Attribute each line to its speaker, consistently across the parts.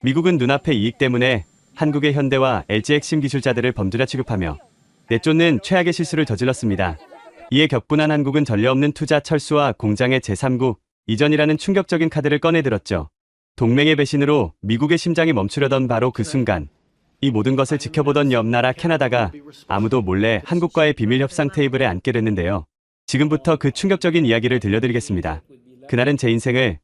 Speaker 1: 미국은 눈앞의 이익 때문에 한국의 현대와 LG 핵심 기술자들을 범죄자 취급하며 내쫓는 최악의 실수를 저질렀습니다. 이에 격분한 한국은 전례 없는 투자 철수와 공장의 제3국 이전이라는 충격적인 카드를 꺼내들었죠. 동맹의 배신으로 미국의 심장이 멈추려던 바로 그 순간, 이 모든 것을 지켜보던 옆 나라 캐나다가 아무도 몰래 한국과의 비밀 협상 테이블에 앉게 됐는데요. 지금부터 그 충격적인 이야기를 들려드리겠습니다. 그날은 제 인생을,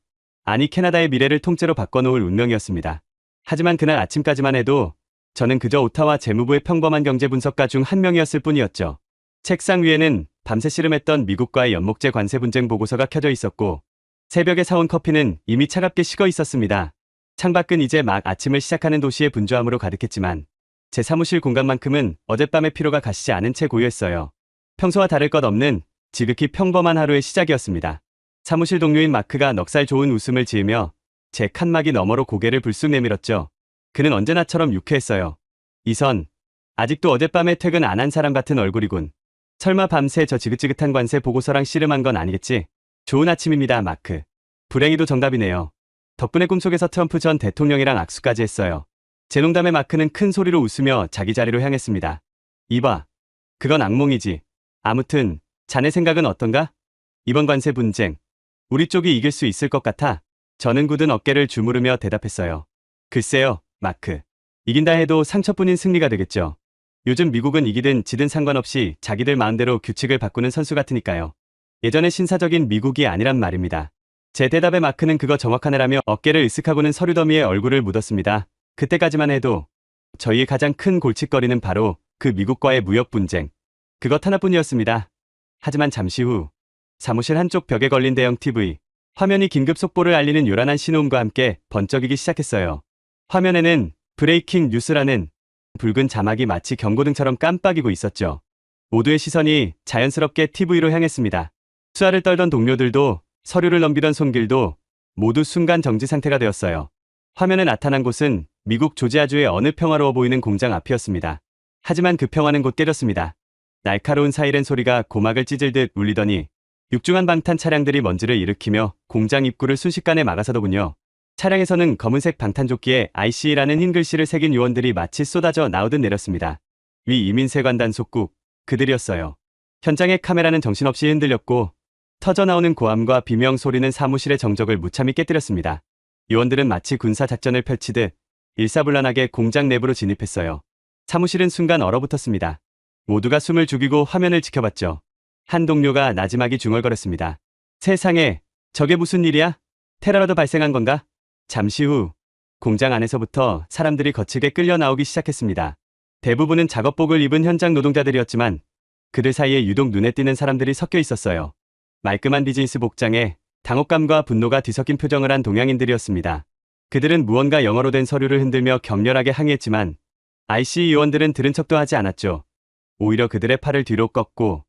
Speaker 1: 아니 캐나다의 미래를 통째로 바꿔놓을 운명이었습니다. 하지만 그날 아침까지만 해도 저는 그저 오타와 재무부의 평범한 경제 분석가 중 한 명이었을 뿐이었죠. 책상 위에는 밤새 씨름했던 미국과의 연목제 관세 분쟁 보고서가 켜져 있었고, 새벽에 사온 커피는 이미 차갑게 식어 있었습니다. 창밖은 이제 막 아침을 시작하는 도시의 분주함으로 가득했지만 제 사무실 공간만큼은 어젯밤의 피로가 가시지 않은 채 고요했어요. 평소와 다를 것 없는 지극히 평범한 하루의 시작이었습니다. 사무실 동료인 마크가 넉살 좋은 웃음을 지으며 제 칸막이 너머로 고개를 불쑥 내밀었죠. 그는 언제나처럼 유쾌했어요. 이선, 아직도 어젯밤에 퇴근 안 한 사람 같은 얼굴이군. 설마 밤새 저 지긋지긋한 관세 보고서랑 씨름한 건 아니겠지? 좋은 아침입니다, 마크. 불행히도 정답이네요. 덕분에 꿈속에서 트럼프 전 대통령이랑 악수까지 했어요. 제 농담에 마크는 큰 소리로 웃으며 자기 자리로 향했습니다. 이봐. 그건 악몽이지. 아무튼 자네 생각은 어떤가? 이번 관세 분쟁, 우리 쪽이 이길 수 있을 것 같아? 저는 굳은 어깨를 주무르며 대답했어요. 글쎄요, 마크. 이긴다 해도 상처뿐인 승리가 되겠죠. 요즘 미국은 이기든 지든 상관없이 자기들 마음대로 규칙을 바꾸는 선수 같으니까요. 예전의 신사적인 미국이 아니란 말입니다. 제 대답에 마크는 그거 정확하네라며 어깨를 으쓱하고는 서류 더미에 얼굴을 묻었습니다. 그때까지만 해도 저희의 가장 큰 골칫거리는 바로 그 미국과의 무역 분쟁, 그것 하나뿐이었습니다. 하지만 잠시 후 사무실 한쪽 벽에 걸린 대형 TV 화면이 긴급 속보를 알리는 요란한 신호음과 함께 번쩍이기 시작했어요. 화면에는 브레이킹 뉴스라는 붉은 자막이 마치 경고등처럼 깜빡이고 있었죠. 모두의 시선이 자연스럽게 TV로 향했습니다. 수화를 떨던 동료들도 서류를 넘기던 손길도 모두 순간 정지 상태가 되었어요. 화면에 나타난 곳은 미국 조지아주의 어느 평화로워 보이는 공장 앞이었습니다. 하지만 그 평화는 곧 깨졌습니다. 날카로운 사이렌 소리가 고막을 찢을듯 울리더니 육중한 방탄 차량들이 먼지를 일으키며 공장 입구를 순식간에 막아서더군요. 차량에서는 검은색 방탄조끼에 IC라는 흰 글씨를 새긴 요원들이 마치 쏟아져 나오듯 내렸습니다. 위 이민세관 속국, 그들이었어요. 현장의 카메라는 정신없이 흔들렸고 터져나오는 고함과 비명 소리는 사무실의 정적을 무참히 깨뜨렸습니다. 요원들은 마치 군사작전을 펼치듯 일사불란하게 공장 내부로 진입했어요. 사무실은 순간 얼어붙었습니다. 모두가 숨을 죽이고 화면을 지켜봤죠. 한 동료가 나지막이 중얼거렸습니다. 세상에, 저게 무슨 일이야? 테러라도 발생한 건가? 잠시 후 공장 안에서부터 사람들이 거칠게 끌려 나오기 시작했습니다. 대부분은 작업복을 입은 현장 노동자들이었지만 그들 사이에 유독 눈에 띄는 사람들이 섞여 있었어요. 말끔한 비즈니스 복장에 당혹감과 분노가 뒤섞인 표정을 한 동양인들이었습니다. 그들은 무언가 영어로 된 서류를 흔들며 격렬하게 항의했지만 IC 요원들은 들은 척도 하지 않았죠. 오히려 그들의 팔을 뒤로 꺾고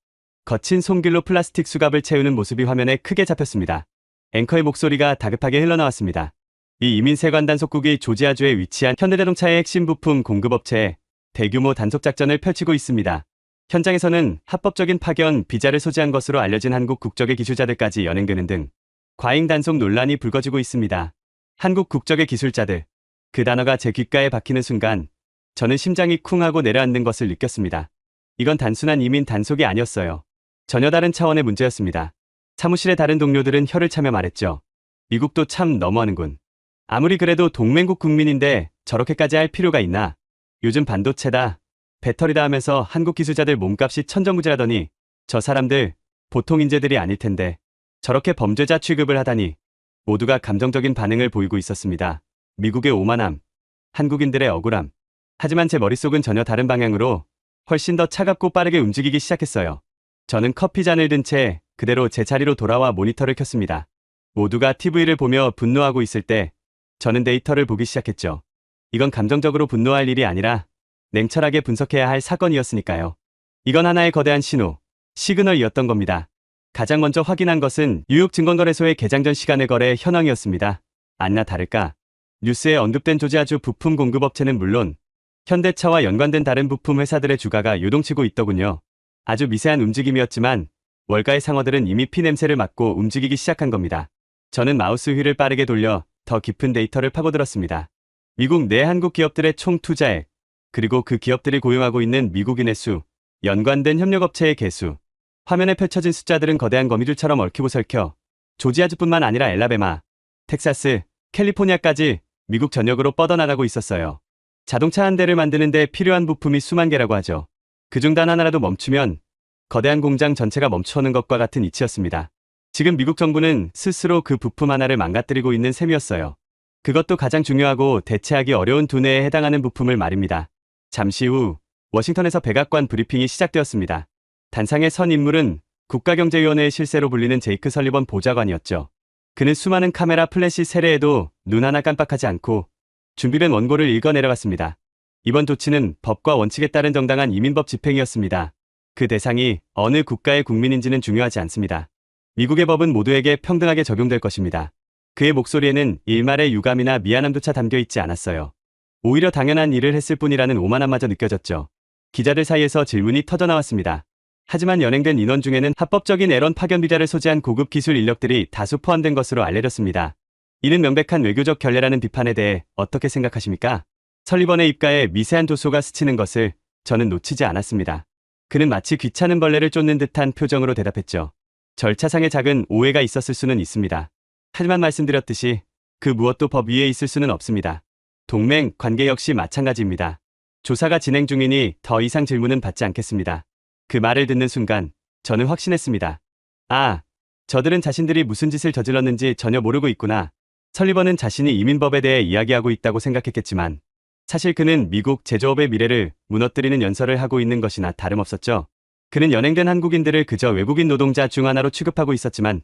Speaker 1: 거친 손길로 플라스틱 수갑을 채우는 모습이 화면에 크게 잡혔습니다. 앵커의 목소리가 다급하게 흘러나왔습니다. 이 이민세관 단속국이 조지아주에 위치한 현대자동차의 핵심 부품 공급업체에 대규모 단속작전을 펼치고 있습니다. 현장에서는 합법적인 파견 비자를 소지한 것으로 알려진 한국 국적의 기술자들까지 연행되는 등 과잉 단속 논란이 불거지고 있습니다. 한국 국적의 기술자들, 그 단어가 제 귓가에 박히는 순간 저는 심장이 쿵 하고 내려앉는 것을 느꼈습니다. 이건 단순한 이민 단속이 아니었어요. 전혀 다른 차원의 문제였습니다. 사무실의 다른 동료들은 혀를 차며 말했죠. 미국도 참 너무하는군. 아무리 그래도 동맹국 국민인데 저렇게까지 할 필요가 있나? 요즘 반도체다, 배터리다 하면서 한국 기술자들 몸값이 천정부지라더니 저 사람들 보통 인재들이 아닐 텐데 저렇게 범죄자 취급을 하다니. 모두가 감정적인 반응을 보이고 있었습니다. 미국의 오만함, 한국인들의 억울함. 하지만 제 머릿속은 전혀 다른 방향으로 훨씬 더 차갑고 빠르게 움직이기 시작했어요. 저는 커피잔을 든 채 그대로 제 자리로 돌아와 모니터를 켰습니다. 모두가 TV를 보며 분노하고 있을 때 저는 데이터를 보기 시작했죠. 이건 감정적으로 분노할 일이 아니라 냉철하게 분석해야 할 사건이었으니까요. 이건 하나의 거대한 신호, 시그널이었던 겁니다. 가장 먼저 확인한 것은 뉴욕 증권거래소의 개장 전 시간을 거래 현황이었습니다. 아니나 다를까 뉴스에 언급된 조지아주 부품 공급업체는 물론 현대차와 연관된 다른 부품 회사들의 주가가 요동치고 있더군요. 아주 미세한 움직임이었지만 월가의 상어들은 이미 피 냄새를 맡고 움직이기 시작한 겁니다. 저는 마우스 휠을 빠르게 돌려 더 깊은 데이터를 파고들었습니다. 미국 내 한국 기업들의 총 투자액, 그리고 그 기업들이 고용하고 있는 미국인의 수, 연관된 협력업체의 개수. 화면에 펼쳐진 숫자들은 거대한 거미줄처럼 얽히고 설켜 조지아주뿐만 아니라 엘라베마, 텍사스, 캘리포니아까지 미국 전역으로 뻗어나가고 있었어요. 자동차 한 대를 만드는 데 필요한 부품이 수만 개라고 하죠. 그중 단 하나라도 멈추면 거대한 공장 전체가 멈추는 것과 같은 이치였습니다. 지금 미국 정부는 스스로 그 부품 하나를 망가뜨리고 있는 셈이었어요. 그것도 가장 중요하고 대체하기 어려운 두뇌에 해당하는 부품을 말입니다. 잠시 후 워싱턴에서 백악관 브리핑이 시작되었습니다. 단상에 선 인물은 국가경제위원회의 실세로 불리는 제이크 설리번 보좌관이었죠. 그는 수많은 카메라 플래시 세례에도 눈 하나 깜빡하지 않고 준비된 원고를 읽어 내려갔습니다. 이번 조치는 법과 원칙에 따른 정당한 이민법 집행이었습니다. 그 대상이 어느 국가의 국민인지는 중요하지 않습니다. 미국의 법은 모두에게 평등하게 적용될 것입니다. 그의 목소리에는 일말의 유감이나 미안함조차 담겨 있지 않았어요. 오히려 당연한 일을 했을 뿐이라는 오만함마저 느껴졌죠. 기자들 사이에서 질문이 터져나왔습니다. 하지만 연행된 인원 중에는 합법적인 애런 파견 비자를 소지한 고급 기술 인력들이 다수 포함된 것으로 알려졌습니다. 이는 명백한 외교적 결례라는 비판에 대해 어떻게 생각하십니까? 설리번의 입가에 미세한 조소가 스치는 것을 저는 놓치지 않았습니다. 그는 마치 귀찮은 벌레를 쫓는 듯한 표정으로 대답했죠. 절차상의 작은 오해가 있었을 수는 있습니다. 하지만 말씀드렸듯이 그 무엇도 법 위에 있을 수는 없습니다. 동맹 관계 역시 마찬가지입니다. 조사가 진행 중이니 더 이상 질문은 받지 않겠습니다. 그 말을 듣는 순간 저는 확신했습니다. 아, 저들은 자신들이 무슨 짓을 저질렀는지 전혀 모르고 있구나. 설리번은 자신이 이민법에 대해 이야기하고 있다고 생각했겠지만 사실 그는 미국 제조업의 미래를 무너뜨리는 연설을 하고 있는 것이나 다름없었죠. 그는 연행된 한국인들을 그저 외국인 노동자 중 하나로 취급하고 있었지만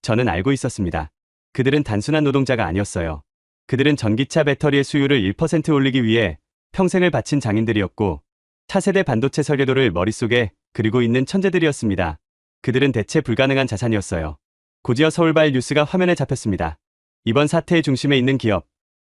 Speaker 1: 저는 알고 있었습니다. 그들은 단순한 노동자가 아니었어요. 그들은 전기차 배터리의 수율을 1% 올리기 위해 평생을 바친 장인들이었고 차세대 반도체 설계도를 머릿속에 그리고 있는 천재들이었습니다. 그들은 대체 불가능한 자산이었어요. 곧이어 서울발 뉴스가 화면에 잡혔습니다. 이번 사태의 중심에 있는 기업,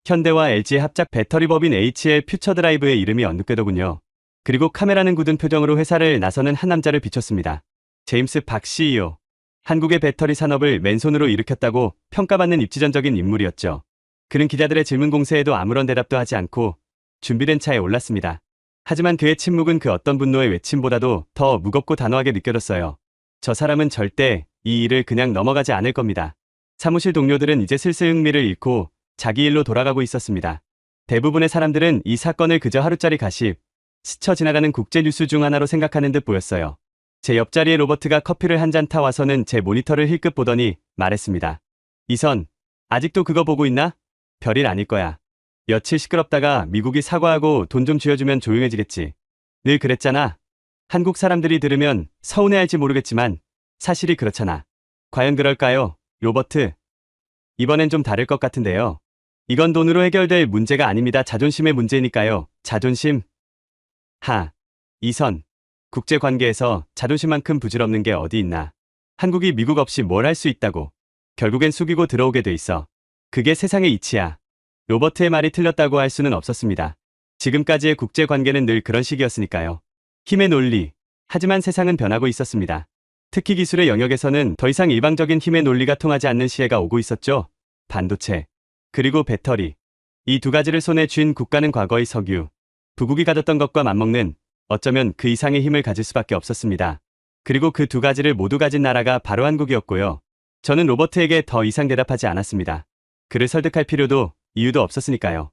Speaker 1: 현대와 LG의 합작 배터리법인 HL 퓨처드라이브의 이름이 언급되더군요. 그리고 카메라는 굳은 표정으로 회사를 나서는 한 남자를 비췄습니다. 제임스 박 CEO. 한국의 배터리 산업을 맨손으로 일으켰다고 평가받는 입지전적인 인물이었죠. 그는 기자들의 질문 공세에도 아무런 대답도 하지 않고 준비된 차에 올랐습니다. 하지만 그의 침묵은 그 어떤 분노의 외침보다도 더 무겁고 단호하게 느껴졌어요. 저 사람은 절대 이 일을 그냥 넘어가지 않을 겁니다. 사무실 동료들은 이제 슬슬 흥미를 잃고 자기 일로 돌아가고 있었습니다. 대부분의 사람들은 이 사건을 그저 하루짜리 가십, 스쳐 지나가는 국제 뉴스 중 하나로 생각하는 듯 보였어요. 제 옆자리에 로버트가 커피를 한 잔 타 와서는 제 모니터를 힐끗 보더니 말했습니다. 이선, 아직도 그거 보고 있나? 별일 아닐 거야. 며칠 시끄럽다가 미국이 사과하고 돈 좀 쥐어주면 조용해지겠지. 늘 그랬잖아. 한국 사람들이 들으면 서운해할지 모르겠지만 사실이 그렇잖아. 과연 그럴까요, 로버트? 이번엔 좀 다를 것 같은데요. 이건 돈으로 해결될 문제가 아닙니다. 자존심의 문제니까요. 자존심? 이선. 국제관계에서 자존심만큼 부질없는 게 어디 있나. 한국이 미국 없이 뭘 할 수 있다고. 결국엔 숙이고 들어오게 돼 있어. 그게 세상의 이치야. 로버트의 말이 틀렸다고 할 수는 없었습니다. 지금까지의 국제관계는 늘 그런 식이었으니까요. 힘의 논리. 하지만 세상은 변하고 있었습니다. 특히 기술의 영역에서는 더 이상 일방적인 힘의 논리가 통하지 않는 시대가 오고 있었죠. 반도체. 그리고 배터리. 이 두 가지를 손에 쥔 국가는 과거의 석유, 부국이 가졌던 것과 맞먹는 어쩌면 그 이상의 힘을 가질 수밖에 없었습니다. 그리고 그 두 가지를 모두 가진 나라가 바로 한국이었고요. 저는 로버트에게 더 이상 대답하지 않았습니다. 그를 설득할 필요도 이유도 없었으니까요.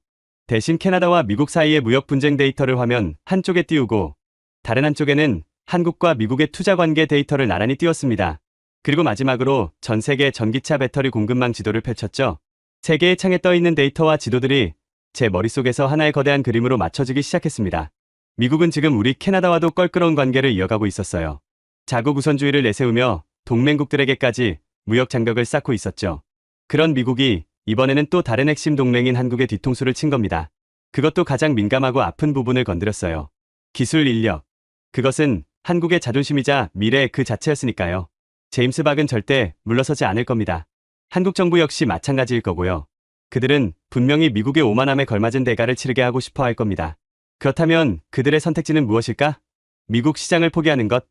Speaker 1: 대신 캐나다와 미국 사이의 무역 분쟁 데이터를 화면 한쪽에 띄우고 다른 한쪽에는 한국과 미국의 투자 관계 데이터를 나란히 띄웠습니다. 그리고 마지막으로 전 세계 전기차 배터리 공급망 지도를 펼쳤죠. 세 개의 창에 떠있는 데이터와 지도들이 제 머릿속에서 하나의 거대한 그림으로 맞춰지기 시작했습니다. 미국은 지금 우리 캐나다와도 껄끄러운 관계를 이어가고 있었어요. 자국 우선주의를 내세우며 동맹국들에게까지 무역 장벽을 쌓고 있었죠. 그런 미국이 이번에는 또 다른 핵심 동맹인 한국의 뒤통수를 친 겁니다. 그것도 가장 민감하고 아픈 부분을 건드렸어요. 기술 인력. 그것은 한국의 자존심이자 미래 그 자체였으니까요. 제임스 박은 절대 물러서지 않을 겁니다. 한국 정부 역시 마찬가지일 거고요. 그들은 분명히 미국의 오만함에 걸맞은 대가를 치르게 하고 싶어 할 겁니다. 그렇다면 그들의 선택지는 무엇일까? 미국 시장을 포기하는 것?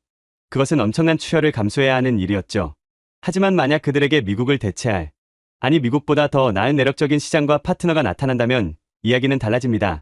Speaker 1: 그것은 엄청난 추혈을 감수해야 하는 일이었죠. 하지만 만약 그들에게 미국을 대체할, 아니 미국보다 더 나은 내력적인 시장과 파트너가 나타난다면 이야기는 달라집니다.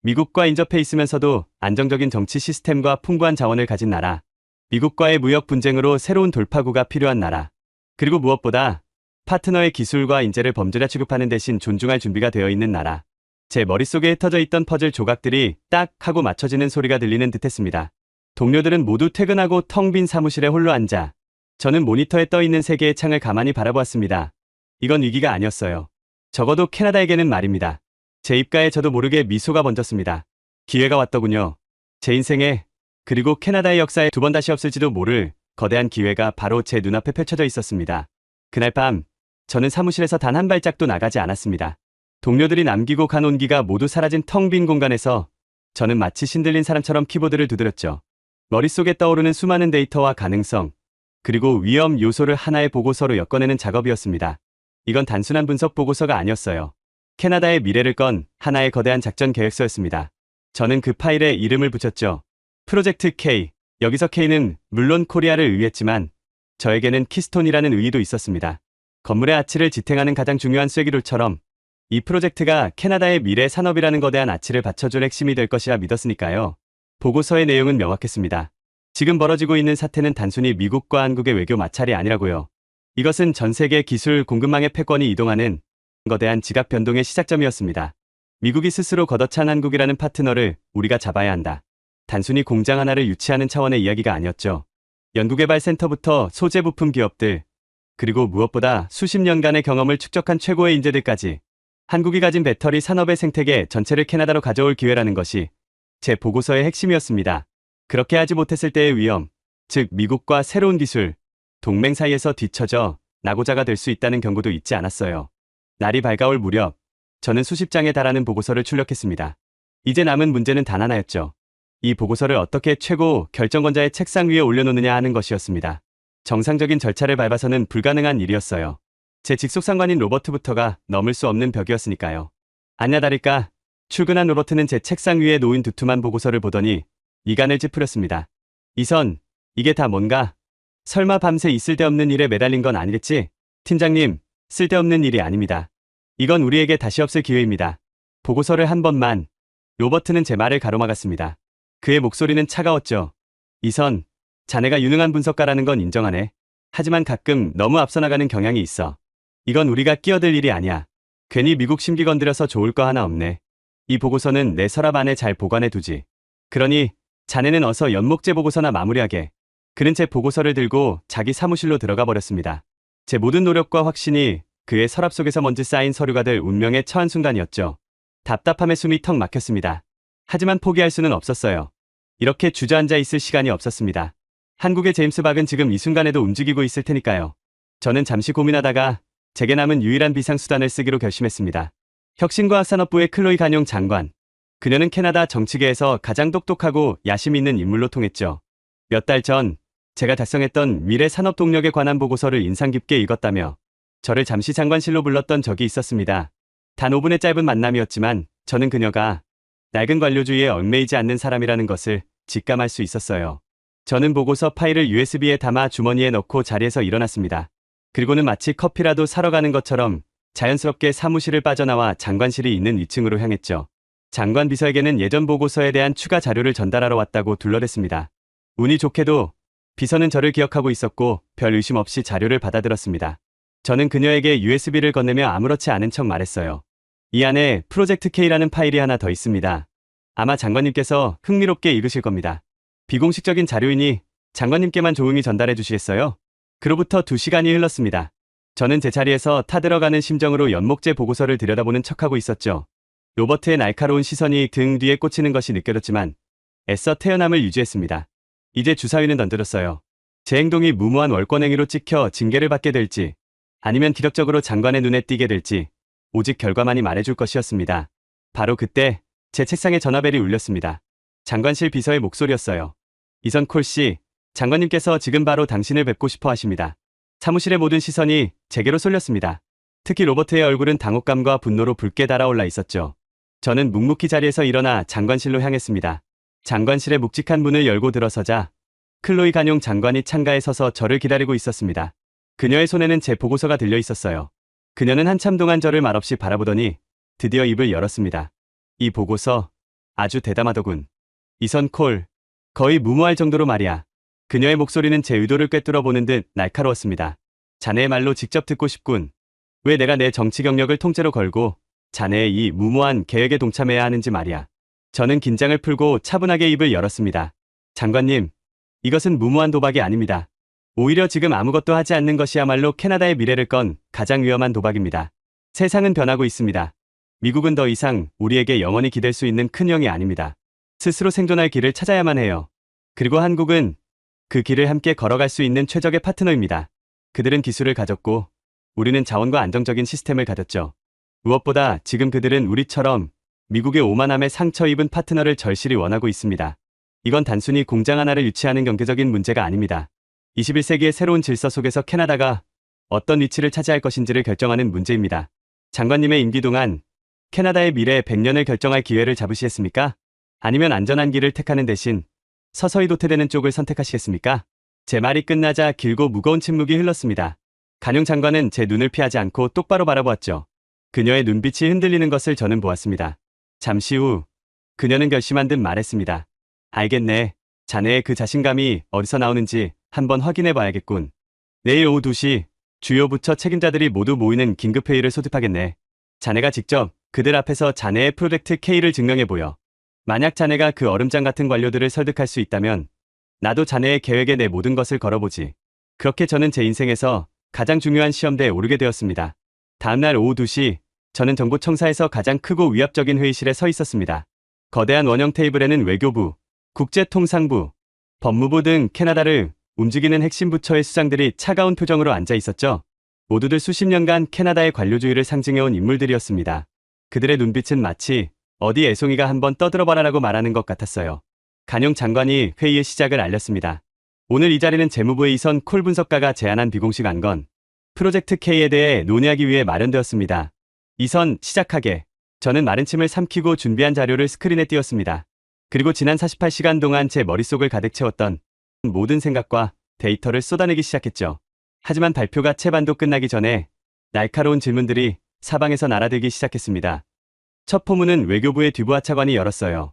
Speaker 1: 미국과 인접해 있으면서도 안정적인 정치 시스템과 풍부한 자원을 가진 나라. 미국과의 무역 분쟁으로 새로운 돌파구가 필요한 나라. 그리고 무엇보다 파트너의 기술과 인재를 범죄자 취급하는 대신 존중할 준비가 되어 있는 나라. 제 머릿속에 흩어져 있던 퍼즐 조각들이 딱 하고 맞춰지는 소리가 들리는 듯했습니다. 동료들은 모두 퇴근하고 텅 빈 사무실에 홀로 앉아 저는 모니터에 떠있는 세 개의 창을 가만히 바라보았습니다. 이건 위기가 아니었어요. 적어도 캐나다에게는 말입니다. 제 입가에 저도 모르게 미소가 번졌습니다. 기회가 왔더군요. 제 인생에, 그리고 캐나다의 역사에 두 번 다시 없을지도 모를 거대한 기회가 바로 제 눈앞에 펼쳐져 있었습니다. 그날 밤 저는 사무실에서 단 한 발짝도 나가지 않았습니다. 동료들이 남기고 간 온기가 모두 사라진 텅 빈 공간에서 저는 마치 신들린 사람처럼 키보드를 두드렸죠. 머릿속에 떠오르는 수많은 데이터와 가능성, 그리고 위험 요소를 하나의 보고서로 엮어내는 작업이었습니다. 이건 단순한 분석 보고서가 아니었어요. 캐나다의 미래를 건 하나의 거대한 작전 계획서였습니다. 저는 그 파일에 이름을 붙였죠. 프로젝트 K. 여기서 K는 물론 코리아를 의미했지만 저에게는 키스톤이라는 의의도 있었습니다. 건물의 아치를 지탱하는 가장 중요한 쐐기돌처럼 이 프로젝트가 캐나다의 미래 산업이라는 거대한 아치를 받쳐줄 핵심이 될 것이라 믿었으니까요. 보고서의 내용은 명확했습니다. 지금 벌어지고 있는 사태는 단순히 미국과 한국의 외교 마찰이 아니라고요. 이것은 전 세계 기술 공급망의 패권이 이동하는 거대한 지각 변동의 시작점이었습니다. 미국이 스스로 걷어찬 한국이라는 파트너를 우리가 잡아야 한다. 단순히 공장 하나를 유치하는 차원의 이야기가 아니었죠. 연구개발센터부터 소재 부품 기업들, 그리고 무엇보다 수십 년간의 경험을 축적한 최고의 인재들까지 한국이 가진 배터리 산업의 생태계 전체를 캐나다로 가져올 기회라는 것이 제 보고서의 핵심이었습니다. 그렇게 하지 못했을 때의 위험, 즉 미국과 새로운 기술, 동맹 사이에서 뒤처져 낙오자가 될 수 있다는 경고도 잊지 않았어요. 날이 밝아올 무렵 저는 수십 장에 달하는 보고서를 출력했습니다. 이제 남은 문제는 단 하나였죠. 이 보고서를 어떻게 최고 결정권자의 책상 위에 올려놓느냐 하는 것이었습니다. 정상적인 절차를 밟아서는 불가능한 일이었어요. 제 직속 상관인 로버트부터가 넘을 수 없는 벽이었으니까요. 아냐 다를까 출근한 로버트는 제 책상 위에 놓인 두툼한 보고서를 보더니 이간을 찌푸렸습니다. 이선, 이게 다 뭔가? 설마 밤새 이 쓸데없는 일에 매달린 건 아니겠지? 팀장님, 쓸데없는 일이 아닙니다. 이건 우리에게 다시 없을 기회입니다. 보고서를 한 번만. 로버트는 제 말을 가로막았습니다. 그의 목소리는 차가웠죠. 이선, 자네가 유능한 분석가라는 건 인정하네. 하지만 가끔 너무 앞서 나가는 경향이 있어. 이건 우리가 끼어들 일이 아니야. 괜히 미국 심기 건드려서 좋을 거 하나 없네. 이 보고서는 내 서랍 안에 잘 보관해 두지. 그러니 자네는 어서 연목제 보고서나 마무리하게. 그는 제 보고서를 들고 자기 사무실로 들어가 버렸습니다. 제 모든 노력과 확신이 그의 서랍 속에서 먼지 쌓인 서류가 될 운명에 처한 순간이었죠. 답답함에 숨이 턱 막혔습니다. 하지만 포기할 수는 없었어요. 이렇게 주저앉아 있을 시간이 없었습니다. 한국의 제임스 박은 지금 이 순간에도 움직이고 있을 테니까요. 저는 잠시 고민하다가 제게 남은 유일한 비상수단을 쓰기로 결심했습니다. 혁신과학산업부의 클로이 간용 장관. 그녀는 캐나다 정치계에서 가장 똑똑하고 야심 있는 인물로 통했죠. 몇 달 전 제가 작성했던 미래 산업 동력에 관한 보고서를 인상 깊게 읽었다며 저를 잠시 장관실로 불렀던 적이 있었습니다. 단 5분의 짧은 만남이었지만 저는 그녀가 낡은 관료주의에 얽매이지 않는 사람이라는 것을 직감할 수 있었어요. 저는 보고서 파일을 USB에 담아 주머니에 넣고 자리에서 일어났습니다. 그리고는 마치 커피라도 사러 가는 것처럼 자연스럽게 사무실을 빠져나와 장관실이 있는 2층으로 향했죠. 장관 비서에게는 예전 보고서에 대한 추가 자료를 전달하러 왔다고 둘러댔습니다. 운이 좋게도 비서는 저를 기억하고 있었고 별 의심 없이 자료를 받아들었습니다. 저는 그녀에게 USB를 건네며 아무렇지 않은 척 말했어요. 이 안에 프로젝트 K라는 파일이 하나 더 있습니다. 아마 장관님께서 흥미롭게 읽으실 겁니다. 비공식적인 자료이니 장관님께만 조용히 전달해 주시겠어요? 그로부터 2시간이 흘렀습니다. 저는 제 자리에서 타들어가는 심정으로 연목제 보고서를 들여다보는 척하고 있었죠. 로버트의 날카로운 시선이 등 뒤에 꽂히는 것이 느껴졌지만 애써 태연함을 유지했습니다. 이제 주사위는 던져졌어요. 제 행동이 무모한 월권행위로 찍혀 징계를 받게 될지 아니면 기적적으로 장관의 눈에 띄게 될지 오직 결과만이 말해줄 것이었습니다. 바로 그때 제 책상에 전화벨이 울렸습니다. 장관실 비서의 목소리였어요. 이선 콜 씨, 장관님께서 지금 바로 당신을 뵙고 싶어 하십니다. 사무실의 모든 시선이 제게로 쏠렸습니다. 특히 로버트의 얼굴은 당혹감과 분노로 붉게 달아올라 있었죠. 저는 묵묵히 자리에서 일어나 장관실로 향했습니다. 장관실의 묵직한 문을 열고 들어서자 클로이 간용 장관이 창가에 서서 저를 기다리고 있었습니다. 그녀의 손에는 제 보고서가 들려 있었어요. 그녀는 한참 동안 저를 말없이 바라보더니 드디어 입을 열었습니다. 이 보고서 아주 대담하더군. 이선 콜. 거의 무모할 정도로 말이야. 그녀의 목소리는 제 의도를 꿰뚫어 보는 듯 날카로웠습니다. 자네의 말로 직접 듣고 싶군. 왜 내가 내 정치 경력을 통째로 걸고 자네의 이 무모한 계획에 동참해야 하는지 말이야. 저는 긴장을 풀고 차분하게 입을 열었습니다. 장관님, 이것은 무모한 도박이 아닙니다. 오히려 지금 아무것도 하지 않는 것이야말로 캐나다의 미래를 건 가장 위험한 도박입니다. 세상은 변하고 있습니다. 미국은 더 이상 우리에게 영원히 기댈 수 있는 큰 형이 아닙니다. 스스로 생존할 길을 찾아야만 해요. 그리고 한국은 그 길을 함께 걸어갈 수 있는 최적의 파트너입니다. 그들은 기술을 가졌고 우리는 자원과 안정적인 시스템을 가졌죠. 무엇보다 지금 그들은 우리처럼 미국의 오만함에 상처 입은 파트너를 절실히 원하고 있습니다. 이건 단순히 공장 하나를 유치하는 경제적인 문제가 아닙니다. 21세기의 새로운 질서 속에서 캐나다가 어떤 위치를 차지할 것인지를 결정하는 문제입니다. 장관님의 임기 동안 캐나다의 미래 100년을 결정할 기회를 잡으시겠습니까? 아니면 안전한 길을 택하는 대신 서서히 도태되는 쪽을 선택하시겠습니까? 제 말이 끝나자 길고 무거운 침묵이 흘렀습니다. 간용 장관은 제 눈을 피하지 않고 똑바로 바라보았죠. 그녀의 눈빛이 흔들리는 것을 저는 보았습니다. 잠시 후 그녀는 결심한 듯 말했습니다. 알겠네. 자네의 그 자신감이 어디서 나오는지 한번 확인해 봐야겠군. 내일 오후 2시 주요 부처 책임자들이 모두 모이는 긴급회의를 소집하겠네. 자네가 직접 그들 앞에서 자네의 프로젝트 K를 증명해 보여. 만약 자네가 그 얼음장 같은 관료들을 설득할 수 있다면 나도 자네의 계획에 내 모든 것을 걸어보지. 그렇게 저는 제 인생에서 가장 중요한 시험대에 오르게 되었습니다. 다음날 오후 2시 저는 정보청사에서 가장 크고 위압적인 회의실에 서 있었습니다. 거대한 원형 테이블에는 외교부, 국제통상부, 법무부 등 캐나다를 움직이는 핵심 부처의 수장들이 차가운 표정으로 앉아 있었죠. 모두들 수십 년간 캐나다의 관료주의를 상징해온 인물들이었습니다. 그들의 눈빛은 마치 어디 애송이가 한번 떠들어봐라라고 말하는 것 같았어요. 간용 장관이 회의의 시작을 알렸습니다. 오늘 이 자리는 재무부의 이선 콜 분석가가 제안한 비공식 안건, 프로젝트 K에 대해 논의하기 위해 마련되었습니다. 이선 시작하게. 저는 마른 침을 삼키고 준비한 자료를 스크린에 띄웠습니다. 그리고 지난 48시간 동안 제 머릿속을 가득 채웠던 모든 생각과 데이터를 쏟아내기 시작했죠. 하지만 발표가 채반도 끝나기 전에 날카로운 질문들이 사방에서 날아들기 시작했습니다. 첫 포문은 외교부의 듀부아 차관이 열었어요.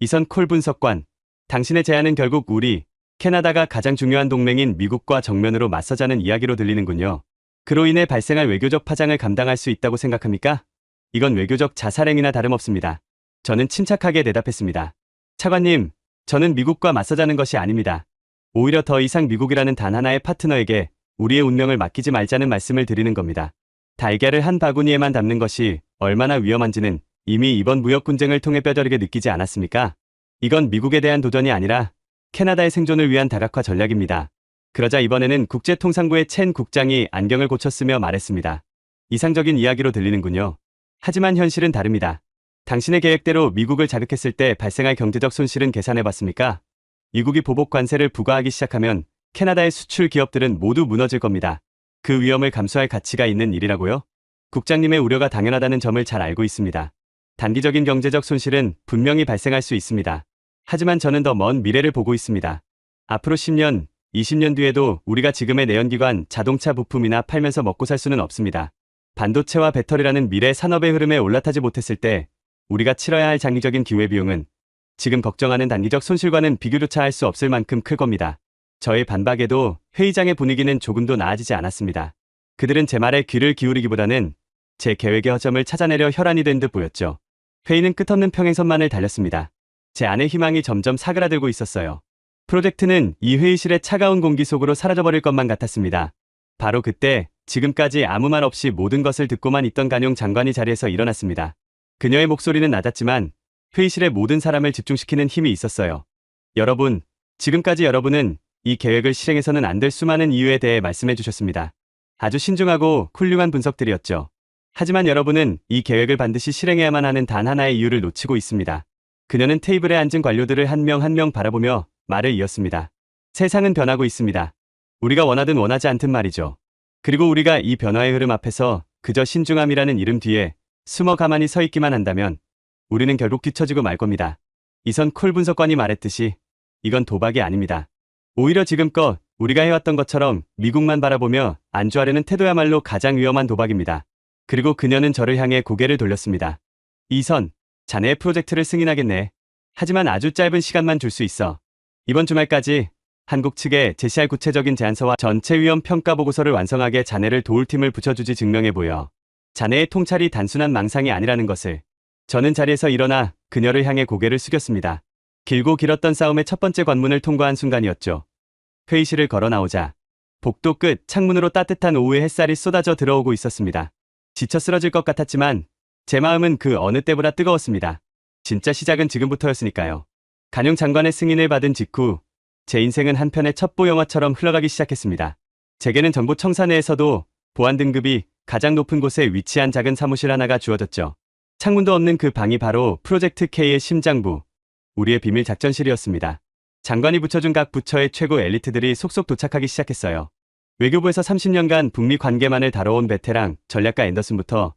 Speaker 1: 이선 콜 분석관, 당신의 제안은 결국 우리 캐나다가 가장 중요한 동맹인 미국과 정면으로 맞서자는 이야기로 들리는군요. 그로 인해 발생할 외교적 파장을 감당할 수 있다고 생각합니까? 이건 외교적 자살행위나 다름없습니다. 저는 침착하게 대답했습니다. 차관님, 저는 미국과 맞서자는 것이 아닙니다. 오히려 더 이상 미국이라는 단 하나의 파트너에게 우리의 운명을 맡기지 말자는 말씀을 드리는 겁니다. 달걀을 한 바구니에만 담는 것이 얼마나 위험한지는 이미 이번 무역 분쟁을 통해 뼈저리게 느끼지 않았습니까? 이건 미국에 대한 도전이 아니라 캐나다의 생존을 위한 다각화 전략입니다. 그러자 이번에는 국제통상부의 첸 국장이 안경을 고쳤으며 말했습니다. 이상적인 이야기로 들리는군요. 하지만 현실은 다릅니다. 당신의 계획대로 미국을 자극했을 때 발생할 경제적 손실은 계산해봤습니까? 미국이 보복 관세를 부과하기 시작하면 캐나다의 수출 기업들은 모두 무너질 겁니다. 그 위험을 감수할 가치가 있는 일이라고요? 국장님의 우려가 당연하다는 점을 잘 알고 있습니다. 단기적인 경제적 손실은 분명히 발생할 수 있습니다. 하지만 저는 더 먼 미래를 보고 있습니다. 앞으로 10년, 20년 뒤에도 우리가 지금의 내연기관, 자동차 부품이나 팔면서 먹고 살 수는 없습니다. 반도체와 배터리라는 미래 산업의 흐름에 올라타지 못했을 때 우리가 치러야 할 장기적인 기회비용은 지금 걱정하는 단기적 손실과는 비교조차 할 수 없을 만큼 클 겁니다. 저의 반박에도 회의장의 분위기는 조금도 나아지지 않았습니다. 그들은 제 말에 귀를 기울이기보다는 제 계획의 허점을 찾아내려 혈안이 된 듯 보였죠. 회의는 끝없는 평행선만을 달렸습니다. 제 안의 희망이 점점 사그라들고 있었어요. 프로젝트는 이 회의실의 차가운 공기 속으로 사라져버릴 것만 같았습니다. 바로 그때 지금까지 아무 말 없이 모든 것을 듣고만 있던 간용 장관이 자리에서 일어났습니다. 그녀의 목소리는 낮았지만 회의실의 모든 사람을 집중시키는 힘이 있었어요. 여러분, 지금까지 여러분은 이 계획을 실행해서는 안 될 수많은 이유에 대해 말씀해 주셨습니다. 아주 신중하고 훌륭한 분석들이었죠. 하지만 여러분은 이 계획을 반드시 실행해야만 하는 단 하나의 이유를 놓치고 있습니다. 그녀는 테이블에 앉은 관료들을 한 명 한 명 바라보며 말을 이었습니다. 세상은 변하고 있습니다. 우리가 원하든 원하지 않든 말이죠. 그리고 우리가 이 변화의 흐름 앞에서 그저 신중함이라는 이름 뒤에 숨어 가만히 서 있기만 한다면 우리는 결국 뒤처지고 말 겁니다. 이선 콜 분석관이 말했듯이 이건 도박이 아닙니다. 오히려 지금껏 우리가 해왔던 것처럼 미국만 바라보며 안주하려는 태도야말로 가장 위험한 도박입니다. 그리고 그녀는 저를 향해 고개를 돌렸습니다. 이선 자네의 프로젝트를 승인하겠네. 하지만 아주 짧은 시간만 줄 수 있어. 이번 주말까지 한국 측에 제시할 구체적인 제안서와 전체 위험 평가 보고서를 완성하게 자네를 도울 팀을 붙여주지 증명해 보여. 자네의 통찰이 단순한 망상이 아니라는 것을. 저는 자리에서 일어나 그녀를 향해 고개를 숙였습니다. 길고 길었던 싸움의 첫 번째 관문을 통과한 순간이었죠. 회의실을 걸어 나오자 복도 끝 창문으로 따뜻한 오후의 햇살이 쏟아져 들어오고 있었습니다. 지쳐 쓰러질 것 같았지만 제 마음은 그 어느 때보다 뜨거웠습니다. 진짜 시작은 지금부터였으니까요. 간용 장관의 승인을 받은 직후 제 인생은 한편의 첩보 영화처럼 흘러가기 시작했습니다. 제게는 정보청사 내에서도 보안 등급이 가장 높은 곳에 위치한 작은 사무실 하나가 주어졌죠. 창문도 없는 그 방이 바로 프로젝트 K의 심장부, 우리의 비밀 작전실이었습니다. 장관이 붙여준 각 부처의 최고 엘리트들이 속속 도착하기 시작했어요. 외교부에서 30년간 북미 관계만을 다뤄온 베테랑 전략가 앤더슨부터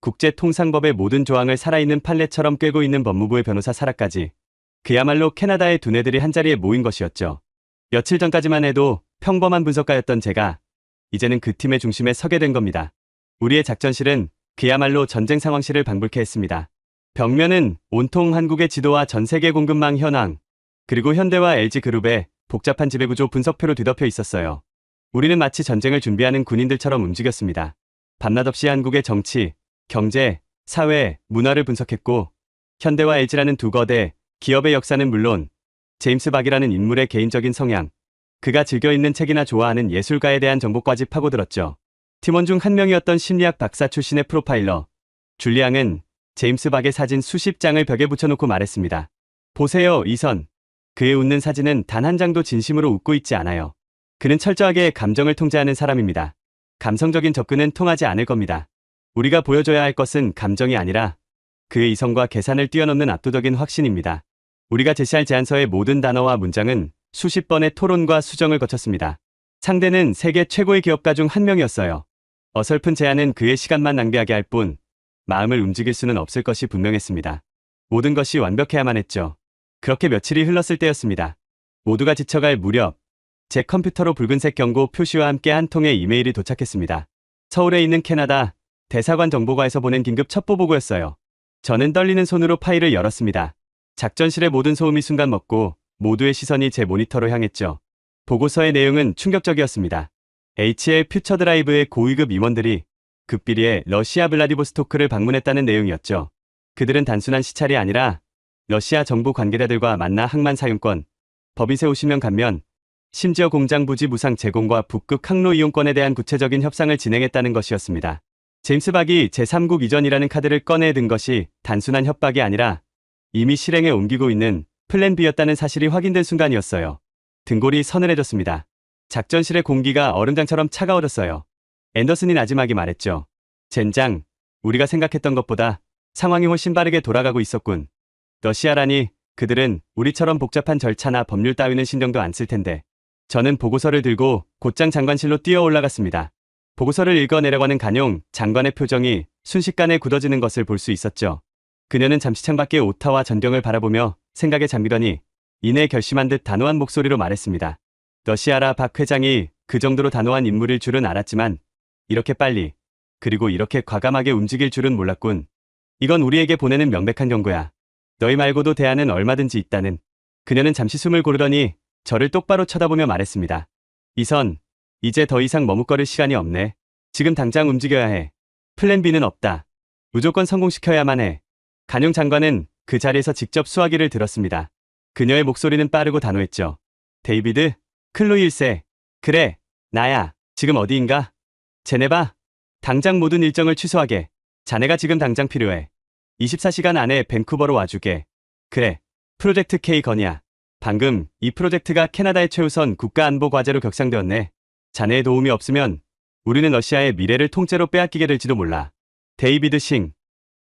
Speaker 1: 국제통상법의 모든 조항을 살아있는 판례처럼 꿰고 있는 법무부의 변호사 사라까지 그야말로 캐나다의 두뇌들이 한자리에 모인 것이었죠. 며칠 전까지만 해도 평범한 분석가였던 제가 이제는 그 팀의 중심에 서게 된 겁니다. 우리의 작전실은 그야말로 전쟁 상황실을 방불케 했습니다. 벽면은 온통 한국의 지도와 전 세계 공급망 현황, 그리고 현대와 LG그룹의 복잡한 지배구조 분석표로 뒤덮여 있었어요. 우리는 마치 전쟁을 준비하는 군인들처럼 움직였습니다. 밤낮 없이 한국의 정치, 경제, 사회, 문화를 분석했고 현대와 LG라는 두 거대 기업의 역사는 물론 제임스 박이라는 인물의 개인적인 성향, 그가 즐겨 읽는 책이나 좋아하는 예술가에 대한 정보까지 파고들었죠. 팀원 중 한 명이었던 심리학 박사 출신의 프로파일러 줄리앙은 제임스 박의 사진 수십 장을 벽에 붙여놓고 말했습니다. 보세요, 이선. 그의 웃는 사진은 단 한 장도 진심으로 웃고 있지 않아요. 그는 철저하게 감정을 통제하는 사람입니다. 감성적인 접근은 통하지 않을 겁니다. 우리가 보여줘야 할 것은 감정이 아니라 그의 이성과 계산을 뛰어넘는 압도적인 확신입니다. 우리가 제시할 제안서의 모든 단어와 문장은 수십 번의 토론과 수정을 거쳤습니다. 상대는 세계 최고의 기업가 중 한 명이었어요. 어설픈 제안은 그의 시간만 낭비하게 할 뿐 마음을 움직일 수는 없을 것이 분명했습니다. 모든 것이 완벽해야만 했죠. 그렇게 며칠이 흘렀을 때였습니다. 모두가 지쳐갈 무렵 제 컴퓨터로 붉은색 경고 표시와 함께 한 통의 이메일이 도착했습니다. 서울에 있는 캐나다 대사관 정보과에서 보낸 긴급 첩보 보고였어요. 저는 떨리는 손으로 파일을 열었습니다. 작전실의 모든 소음이 순간 멎고 모두의 시선이 제 모니터로 향했죠. 보고서의 내용은 충격적이었습니다. HL 퓨처 드라이브의 고위급 임원들이 급비리에 러시아 블라디보스토크를 방문했다는 내용이었죠. 그들은 단순한 시찰이 아니라 러시아 정부 관계자들과 만나 항만 사용권, 법인 세우시면 감면, 심지어 공장 부지 무상 제공과 북극 항로 이용권에 대한 구체적인 협상을 진행했다는 것이었습니다. 제임스 박이 제3국 이전이라는 카드를 꺼내 든 것이 단순한 협박이 아니라 이미 실행에 옮기고 있는 플랜 B였다는 사실이 확인된 순간이었어요. 등골이 서늘해졌습니다. 작전실의 공기가 얼음장처럼 차가워졌어요. 앤더슨이 나지막이 말했죠. 젠장, 우리가 생각했던 것보다 상황이 훨씬 빠르게 돌아가고 있었군. 러시아라니 그들은 우리처럼 복잡한 절차나 법률 따위는 신경도 안 쓸 텐데. 저는 보고서를 들고 곧장 장관실로 뛰어 올라갔습니다. 보고서를 읽어내려가는 간용 장관의 표정이 순식간에 굳어지는 것을 볼 수 있었죠. 그녀는 잠시 창밖의 오타와 전경을 바라보며 생각에 잠기더니 이내 결심한 듯 단호한 목소리로 말했습니다. 러시아라 박 회장이 그 정도로 단호한 인물일 줄은 알았지만 이렇게 빨리 그리고 이렇게 과감하게 움직일 줄은 몰랐군. 이건 우리에게 보내는 명백한 경고야. 너희 말고도 대안은 얼마든지 있다는. 그녀는 잠시 숨을 고르더니 저를 똑바로 쳐다보며 말했습니다. 이선, 이제 더 이상 머뭇거릴 시간이 없네. 지금 당장 움직여야 해. 플랜 B는 없다. 무조건 성공시켜야만 해. 간용 장관은 그 자리에서 직접 수화기를 들었습니다. 그녀의 목소리는 빠르고 단호했죠. 데이비드, 클로이 1세. 그래, 나야. 지금 어디인가? 제네바. 당장 모든 일정을 취소하게. 자네가 지금 당장 필요해. 24시간 안에 밴쿠버로 와주게. 그래, 프로젝트 K 건이야. 방금 이 프로젝트가 캐나다의 최우선 국가안보 과제로 격상되었네. 자네의 도움이 없으면 우리는 러시아의 미래를 통째로 빼앗기게 될지도 몰라. 데이비드 싱,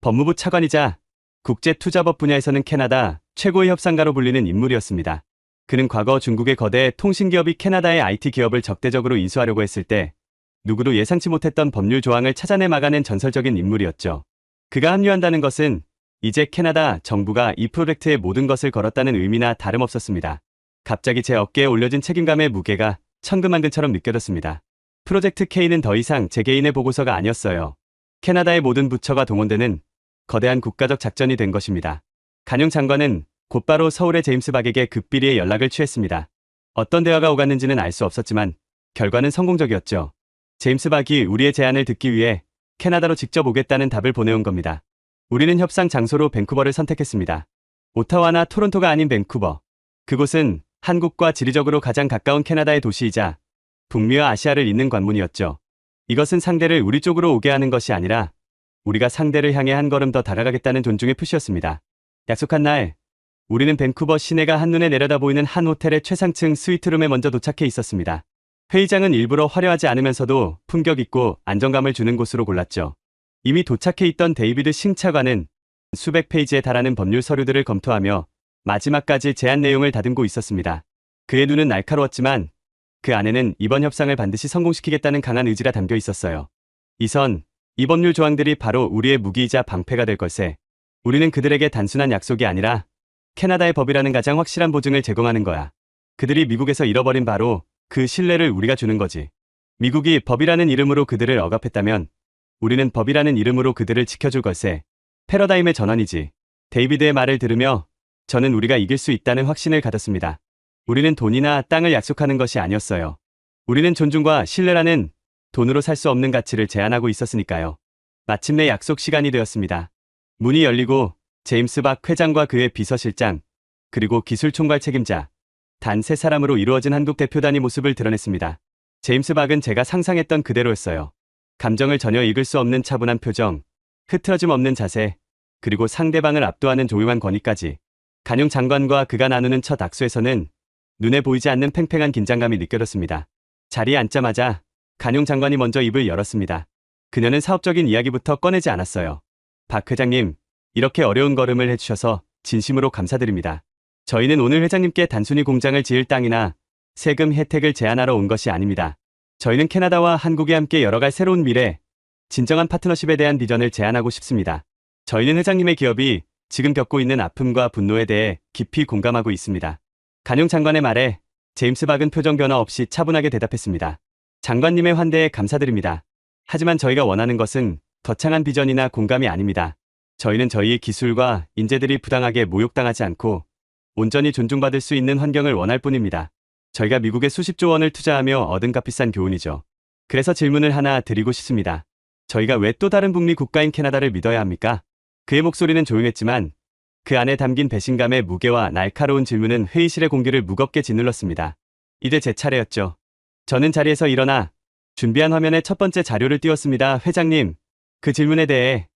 Speaker 1: 법무부 차관이자 국제투자법 분야에서는 캐나다 최고의 협상가로 불리는 인물이었습니다. 그는 과거 중국의 거대 통신기업이 캐나다의 IT 기업을 적대적으로 인수하려고 했을 때 누구도 예상치 못했던 법률 조항을 찾아내 막아낸 전설적인 인물이었죠. 그가 합류한다는 것은 이제 캐나다 정부가 이 프로젝트에 모든 것을 걸었다는 의미나 다름없었습니다. 갑자기 제 어깨에 올려진 책임감의 무게가 천근만근처럼 느껴졌습니다. 프로젝트 K는 더 이상 제 개인의 보고서가 아니었어요. 캐나다의 모든 부처가 동원되는 거대한 국가적 작전이 된 것입니다. 간용 장관은 곧바로 서울의 제임스 박에게 급비리의 연락을 취했습니다. 어떤 대화가 오갔는지는 알 수 없었지만 결과는 성공적이었죠. 제임스 박이 우리의 제안을 듣기 위해 캐나다로 직접 오겠다는 답을 보내온 겁니다. 우리는 협상 장소로 밴쿠버를 선택했습니다. 오타와나 토론토가 아닌 밴쿠버. 그곳은 한국과 지리적으로 가장 가까운 캐나다의 도시이자 북미와 아시아를 잇는 관문이었죠. 이것은 상대를 우리 쪽으로 오게 하는 것이 아니라 우리가 상대를 향해 한 걸음 더 다가가겠다는 존중의 표시였습니다. 약속한 날, 우리는 밴쿠버 시내가 한눈에 내려다 보이는 한 호텔의 최상층 스위트룸에 먼저 도착해 있었습니다. 회의장은 일부러 화려하지 않으면서도 품격 있고 안정감을 주는 곳으로 골랐죠. 이미 도착해 있던 데이비드 싱 차관은 수백 페이지에 달하는 법률 서류들을 검토하며 마지막까지 제안 내용을 다듬고 있었습니다. 그의 눈은 날카로웠지만 그 안에는 이번 협상을 반드시 성공시키겠다는 강한 의지가 담겨 있었어요. 이 법률 조항들이 바로 우리의 무기이자 방패가 될 걸세. 우리는 그들에게 단순한 약속이 아니라 캐나다의 법이라는 가장 확실한 보증을 제공하는 거야. 그들이 미국에서 잃어버린 바로 그 신뢰를 우리가 주는 거지. 미국이 법이라는 이름으로 그들을 억압했다면 우리는 법이라는 이름으로 그들을 지켜줄 걸세. 패러다임의 전환이지. 데이비드의 말을 들으며 저는 우리가 이길 수 있다는 확신을 가졌습니다. 우리는 돈이나 땅을 약속하는 것이 아니었어요. 우리는 존중과 신뢰라는 돈으로 살 수 없는 가치를 제안하고 있었으니까요. 마침내 약속 시간이 되었습니다. 문이 열리고 제임스 박 회장과 그의 비서실장, 그리고 기술총괄 책임자, 단 3사람으로 이루어진 한국 대표단이 모습을 드러냈습니다. 제임스 박은 제가 상상했던 그대로였어요. 감정을 전혀 읽을 수 없는 차분한 표정, 흐트러짐 없는 자세, 그리고 상대방을 압도하는 조용한 권위까지. 간용 장관과 그가 나누는 첫 악수에서는 눈에 보이지 않는 팽팽한 긴장감이 느껴졌습니다. 자리에 앉자마자 간용 장관이 먼저 입을 열었습니다. 그녀는 사업적인 이야기부터 꺼내지 않았어요. 박 회장님, 이렇게 어려운 걸음을 해주셔서 진심으로 감사드립니다. 저희는 오늘 회장님께 단순히 공장을 지을 땅이나 세금 혜택을 제안하러 온 것이 아닙니다. 저희는 캐나다와 한국이 함께 열어갈 새로운 미래, 진정한 파트너십에 대한 비전을 제안하고 싶습니다. 저희는 회장님의 기업이 지금 겪고 있는 아픔과 분노에 대해 깊이 공감하고 있습니다. 간용 장관의 말에 제임스 박은 표정 변화 없이 차분하게 대답했습니다. 장관님의 환대에 감사드립니다. 하지만 저희가 원하는 것은 거창한 비전이나 공감이 아닙니다. 저희는 저희의 기술과 인재들이 부당하게 모욕당하지 않고 온전히 존중받을 수 있는 환경을 원할 뿐입니다. 저희가 미국에 수십조 원을 투자하며 얻은 값비싼 교훈이죠. 그래서 질문을 하나 드리고 싶습니다. 저희가 왜 또 다른 북미 국가인 캐나다를 믿어야 합니까? 그의 목소리는 조용했지만 그 안에 담긴 배신감의 무게와 날카로운 질문은 회의실의 공기를 무겁게 짓눌렀습니다. 이제 제 차례였죠. 저는 자리에서 일어나 준비한 화면에 첫 번째 자료를 띄웠습니다. 회장님, 그 질문에 대해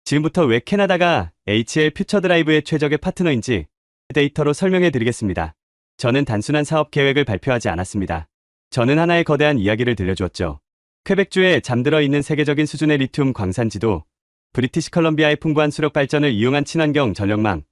Speaker 1: 지금부터 왜 캐나다가 HL 퓨처 드라이브의 최적의 파트너인지 데이터로 설명해 드리겠습니다. 저는 단순한 사업 계획을 발표하지 않았습니다. 저는 하나의 거대한 이야기를 들려주었죠. 퀘벡주에 잠들어 있는 세계적인 수준의 리튬 광산지도, 브리티시 컬럼비아의 풍부한 수력 발전을 이용한 친환경 전력망,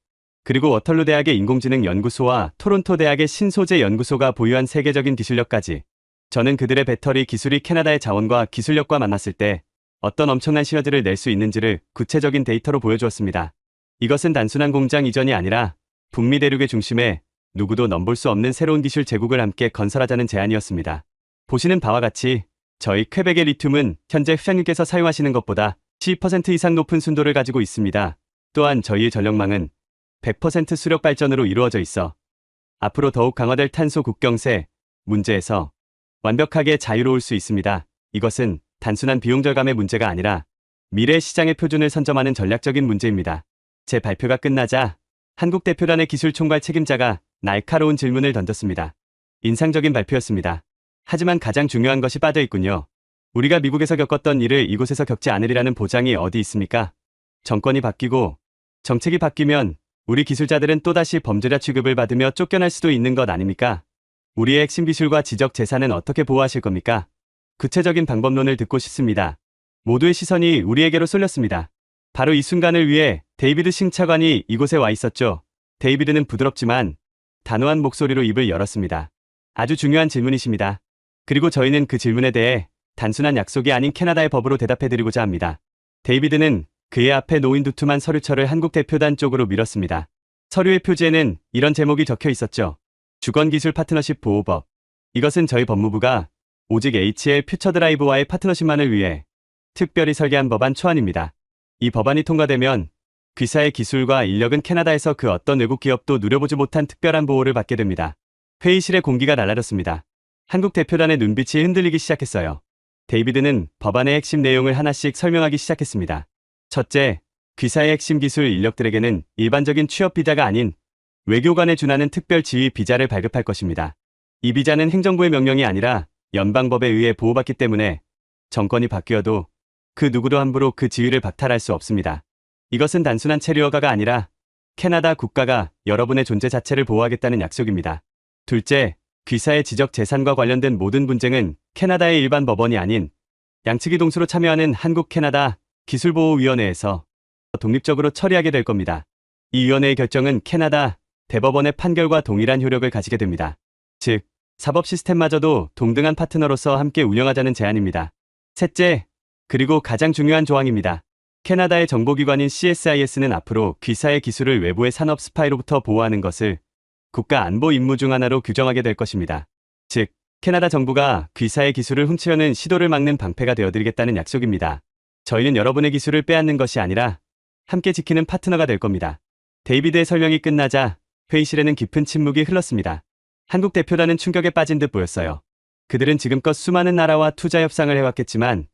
Speaker 1: 그리고 워털루 대학의 인공지능 연구소와 토론토 대학의 신소재 연구소가 보유한 세계적인 기술력까지. 저는 그들의 배터리 기술이 캐나다의 자원과 기술력과 만났을 때 어떤 엄청난 시너지를 낼 수 있는지를 구체적인 데이터로 보여주었습니다. 이것은 단순한 공장 이전이 아니라 북미 대륙의 중심에 누구도 넘볼 수 없는 새로운 기술 제국을 함께 건설하자는 제안이었습니다. 보시는 바와 같이 저희 퀘벡의 리튬은 현재 회장님께서 사용하시는 것보다 10% 이상 높은 순도를 가지고 있습니다. 또한 저희의 전력망은 100% 수력 발전으로 이루어져 있어 앞으로 더욱 강화될 탄소 국경세 문제에서 완벽하게 자유로울 수 있습니다. 이것은 단순한 비용 절감의 문제가 아니라 미래 시장의 표준을 선점하는 전략적인 문제입니다. 제 발표가 끝나자 한국 대표단의 기술 총괄 책임자가 날카로운 질문을 던졌습니다. 인상적인 발표였습니다. 하지만 가장 중요한 것이 빠져있군요. 우리가 미국에서 겪었던 일을 이곳에서 겪지 않으리라는 보장이 어디 있습니까? 정권이 바뀌고 정책이 바뀌면 우리 기술자들은 또다시 범죄자 취급을 받으며 쫓겨날 수도 있는 것 아닙니까? 우리의 핵심 기술과 지적 재산은 어떻게 보호하실 겁니까? 구체적인 방법론을 듣고 싶습니다. 모두의 시선이 우리에게로 쏠렸습니다. 바로 이 순간을 위해 데이비드 싱 차관이 이곳에 와 있었죠. 데이비드는 부드럽지만 단호한 목소리로 입을 열었습니다. 아주 중요한 질문이십니다. 그리고 저희는 그 질문에 대해 단순한 약속이 아닌 캐나다의 법으로 대답해드리고자 합니다. 데이비드는 그의 앞에 놓인 두툼한 서류철을 한국 대표단 쪽으로 밀었습니다. 서류의 표지에는 이런 제목이 적혀 있었죠. 주권기술 파트너십 보호법. 이것은 저희 법무부가 오직 HL 퓨처 드라이브와의 파트너십만을 위해 특별히 설계한 법안 초안입니다. 이 법안이 통과되면 귀사의 기술과 인력은 캐나다에서 그 어떤 외국 기업도 누려보지 못한 특별한 보호를 받게 됩니다. 회의실의 공기가 달라졌습니다. 한국 대표단의 눈빛이 흔들리기 시작했어요. 데이비드는 법안의 핵심 내용을 하나씩 설명하기 시작했습니다. 첫째, 귀사의 핵심 기술 인력들에게는 일반적인 취업 비자가 아닌 외교관에 준하는 특별 지위 비자를 발급할 것입니다. 이 비자는 행정부의 명령이 아니라 연방법에 의해 보호받기 때문에 정권이 바뀌어도 그 누구도 함부로 그 지위를 박탈할 수 없습니다. 이것은 단순한 체류 허가가 아니라 캐나다 국가가 여러분의 존재 자체를 보호하겠다는 약속입니다. 둘째, 귀사의 지적 재산과 관련된 모든 분쟁은 캐나다의 일반 법원이 아닌 양측이 동수로 참여하는 한국 캐나다 기술보호위원회에서 독립적으로 처리하게 될 겁니다. 이 위원회의 결정은 캐나다 대법원의 판결과 동일한 효력을 가지게 됩니다. 즉, 사법 시스템마저도 동등한 파트너로서 함께 운영하자는 제안입니다. 셋째, 그리고 가장 중요한 조항입니다. 캐나다의 정보기관인 CSIS는 앞으로 귀사의 기술을 외부의 산업 스파이로부터 보호하는 것을 국가 안보 임무 중 하나로 규정하게 될 것입니다. 즉, 캐나다 정부가 귀사의 기술을 훔치려는 시도를 막는 방패가 되어드리겠다는 약속입니다. 저희는 여러분의 기술을 빼앗는 것이 아니라 함께 지키는 파트너가 될 겁니다. 데이비드의 설명이 끝나자 회의실에는 깊은 침묵이 흘렀습니다. 한국 대표단은 충격에 빠진 듯 보였어요. 그들은 지금껏 수많은 나라와 투자 협상을 해왔겠지만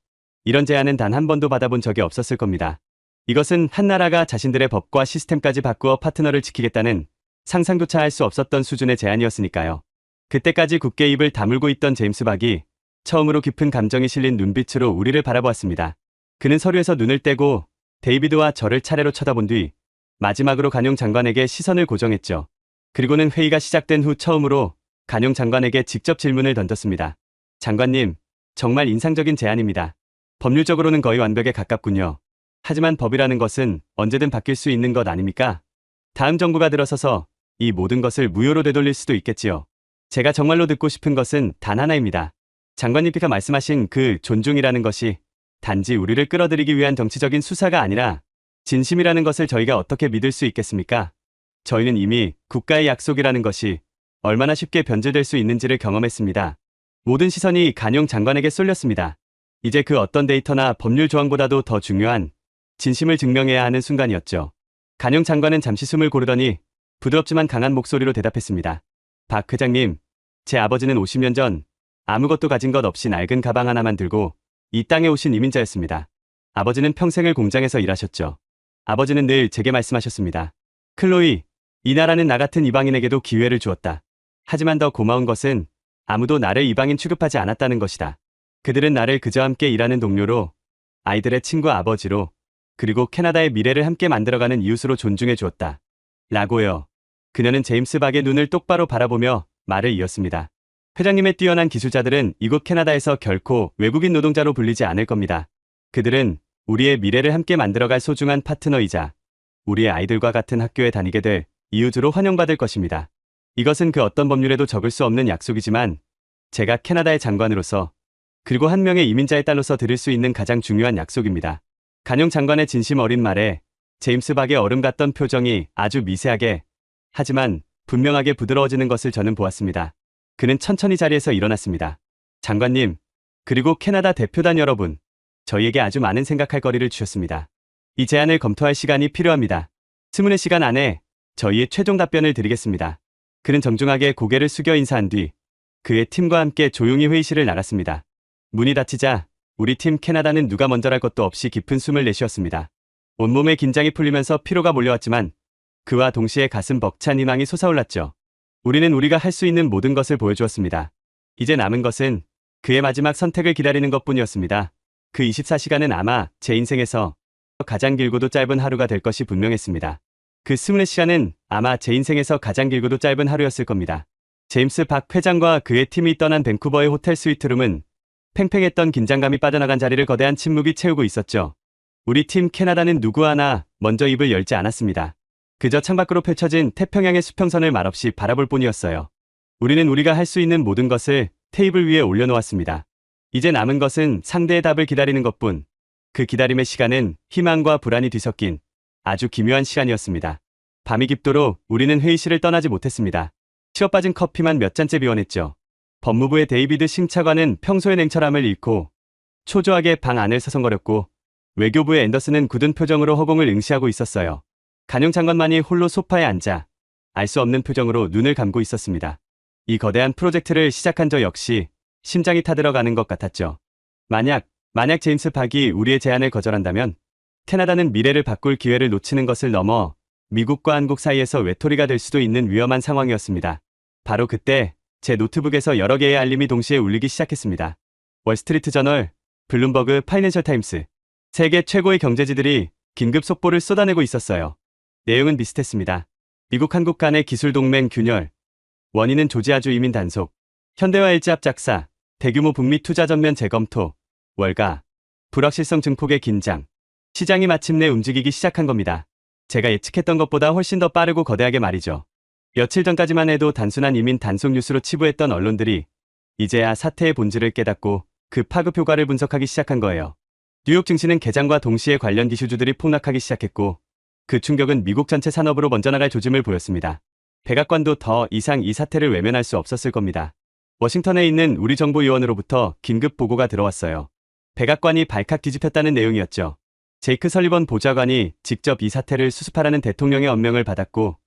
Speaker 1: 이런 제안은 단 한 번도 받아본 적이 없었을 겁니다. 이것은 한 나라가 자신들의 법과 시스템까지 바꾸어 파트너를 지키겠다는 상상조차 할 수 없었던 수준의 제안이었으니까요. 그때까지 굳게 입을 다물고 있던 제임스 박이 처음으로 깊은 감정이 실린 눈빛으로 우리를 바라보았습니다. 그는 서류에서 눈을 떼고 데이비드와 저를 차례로 쳐다본 뒤 마지막으로 간용 장관에게 시선을 고정했죠. 그리고는 회의가 시작된 후 처음으로 간용 장관에게 직접 질문을 던졌습니다. 장관님, 정말 인상적인 제안입니다. 법률적으로는 거의 완벽에 가깝군요. 하지만 법이라는 것은 언제든 바뀔 수 있는 것 아닙니까? 다음 정부가 들어서서 이 모든 것을 무효로 되돌릴 수도 있겠지요. 제가 정말로 듣고 싶은 것은 단 하나입니다. 장관님께서 말씀하신 그 존중이라는 것이 단지 우리를 끌어들이기 위한 정치적인 수사가 아니라 진심이라는 것을 저희가 어떻게 믿을 수 있겠습니까? 저희는 이미 국가의 약속이라는 것이 얼마나 쉽게 변질될 수 있는지를 경험했습니다. 모든 시선이 간용 장관에게 쏠렸습니다. 이제 그 어떤 데이터나 법률 조항보다도 더 중요한 진심을 증명해야 하는 순간이었죠. 간용 장관은 잠시 숨을 고르더니 부드럽지만 강한 목소리로 대답했습니다. 박 회장님, 제 아버지는 50년 전 아무것도 가진 것 없이 낡은 가방 하나만 들고 이 땅에 오신 이민자였습니다. 아버지는 평생을 공장에서 일하셨죠. 아버지는 늘 제게 말씀하셨습니다. 클로이, 이 나라는 나 같은 이방인에게도 기회를 주었다. 하지만 더 고마운 것은 아무도 나를 이방인 취급하지 않았다는 것이다. 그들은 나를 그저 함께 일하는 동료로, 아이들의 친구 아버지로, 그리고 캐나다의 미래를 함께 만들어가는 이웃으로 존중해 주었다. 라고요. 그녀는 제임스 박의 눈을 똑바로 바라보며 말을 이었습니다. 회장님의 뛰어난 기술자들은 이곳 캐나다에서 결코 외국인 노동자로 불리지 않을 겁니다. 그들은 우리의 미래를 함께 만들어갈 소중한 파트너이자 우리의 아이들과 같은 학교에 다니게 될 이웃으로 환영받을 것입니다. 이것은 그 어떤 법률에도 적을 수 없는 약속이지만 제가 캐나다의 장관으로서 그리고 한 명의 이민자의 딸로서 드릴 수 있는 가장 중요한 약속입니다. 간용 장관의 진심 어린 말에 제임스 박의 얼음 같던 표정이 아주 미세하게 하지만 분명하게 부드러워지는 것을 저는 보았습니다. 그는 천천히 자리에서 일어났습니다. 장관님, 그리고 캐나다 대표단 여러분, 저희에게 아주 많은 생각할 거리를 주셨습니다. 이 제안을 검토할 시간이 필요합니다. 스문의 시간 안에 저희의 최종 답변을 드리겠습니다. 그는 정중하게 고개를 숙여 인사한 뒤 그의 팀과 함께 조용히 회의실을 나갔습니다. 문이 닫히자 우리 팀 캐나다는 누가 먼저랄 것도 없이 깊은 숨을 내쉬었습니다. 온몸에 긴장이 풀리면서 피로가 몰려왔지만 그와 동시에 가슴 벅찬 희망이 솟아올랐죠. 우리는 우리가 할 수 있는 모든 것을 보여주었습니다. 이제 남은 것은 그의 마지막 선택을 기다리는 것뿐이었습니다. 그 24시간은 아마 제 인생에서 가장 길고도 짧은 하루가 될 것이 분명했습니다. 그 24시간은 아마 제 인생에서 가장 길고도 짧은 하루였을 겁니다. 제임스 박 회장과 그의 팀이 떠난 밴쿠버의 호텔 스위트룸은 팽팽했던 긴장감이 빠져나간 자리를 거대한 침묵이 채우고 있었죠. 우리 팀 캐나다는 누구 하나 먼저 입을 열지 않았습니다. 그저 창밖으로 펼쳐진 태평양의 수평선을 말없이 바라볼 뿐이었어요. 우리는 우리가 할 수 있는 모든 것을 테이블 위에 올려놓았습니다. 이제 남은 것은 상대의 답을 기다리는 것뿐. 그 기다림의 시간은 희망과 불안이 뒤섞인 아주 기묘한 시간이었습니다. 밤이 깊도록 우리는 회의실을 떠나지 못했습니다. 치어 빠진 커피만 몇 잔째 비워냈죠. 법무부의 데이비드 싱 차관은 평소의 냉철함을 잃고 초조하게 방 안을 서성거렸고 외교부의 앤더슨은 굳은 표정으로 허공을 응시하고 있었어요. 간용 장관만이 홀로 소파에 앉아 알 수 없는 표정으로 눈을 감고 있었습니다. 이 거대한 프로젝트를 시작한 저 역시 심장이 타들어가는 것 같았죠. 만약 제임스 박이 우리의 제안을 거절한다면 캐나다는 미래를 바꿀 기회를 놓치는 것을 넘어 미국과 한국 사이에서 외톨이가 될 수도 있는 위험한 상황이었습니다. 바로 그때 제 노트북에서 여러 개의 알림이 동시에 울리기 시작했습니다. 월스트리트 저널, 블룸버그, 파이낸셜 타임스, 세계 최고의 경제지들이 긴급 속보를 쏟아내고 있었어요. 내용은 비슷했습니다. 미국 한국 간의 기술 동맹 균열, 원인은 조지아주 이민 단속, 현대와 LG 합작사, 대규모 북미 투자 전면 재검토, 월가, 불확실성 증폭의 긴장, 시장이 마침내 움직이기 시작한 겁니다. 제가 예측했던 것보다 훨씬 더 빠르고 거대하게 말이죠. 며칠 전까지만 해도 단순한 이민 단속 뉴스로 치부했던 언론들이 이제야 사태의 본질을 깨닫고 그 파급 효과를 분석하기 시작한 거예요. 뉴욕 증시는 개장과 동시에 관련 기술주들이 폭락하기 시작했고 그 충격은 미국 전체 산업으로 먼저 나갈 조짐을 보였습니다. 백악관도 더 이상 이 사태를 외면할 수 없었을 겁니다. 워싱턴에 있는 우리 정보위원으로부터 긴급 보고가 들어왔어요. 백악관이 발칵 뒤집혔다는 내용이었죠. 제이크 설리번 보좌관이 직접 이 사태를 수습하라는 대통령의 엄명을 받았고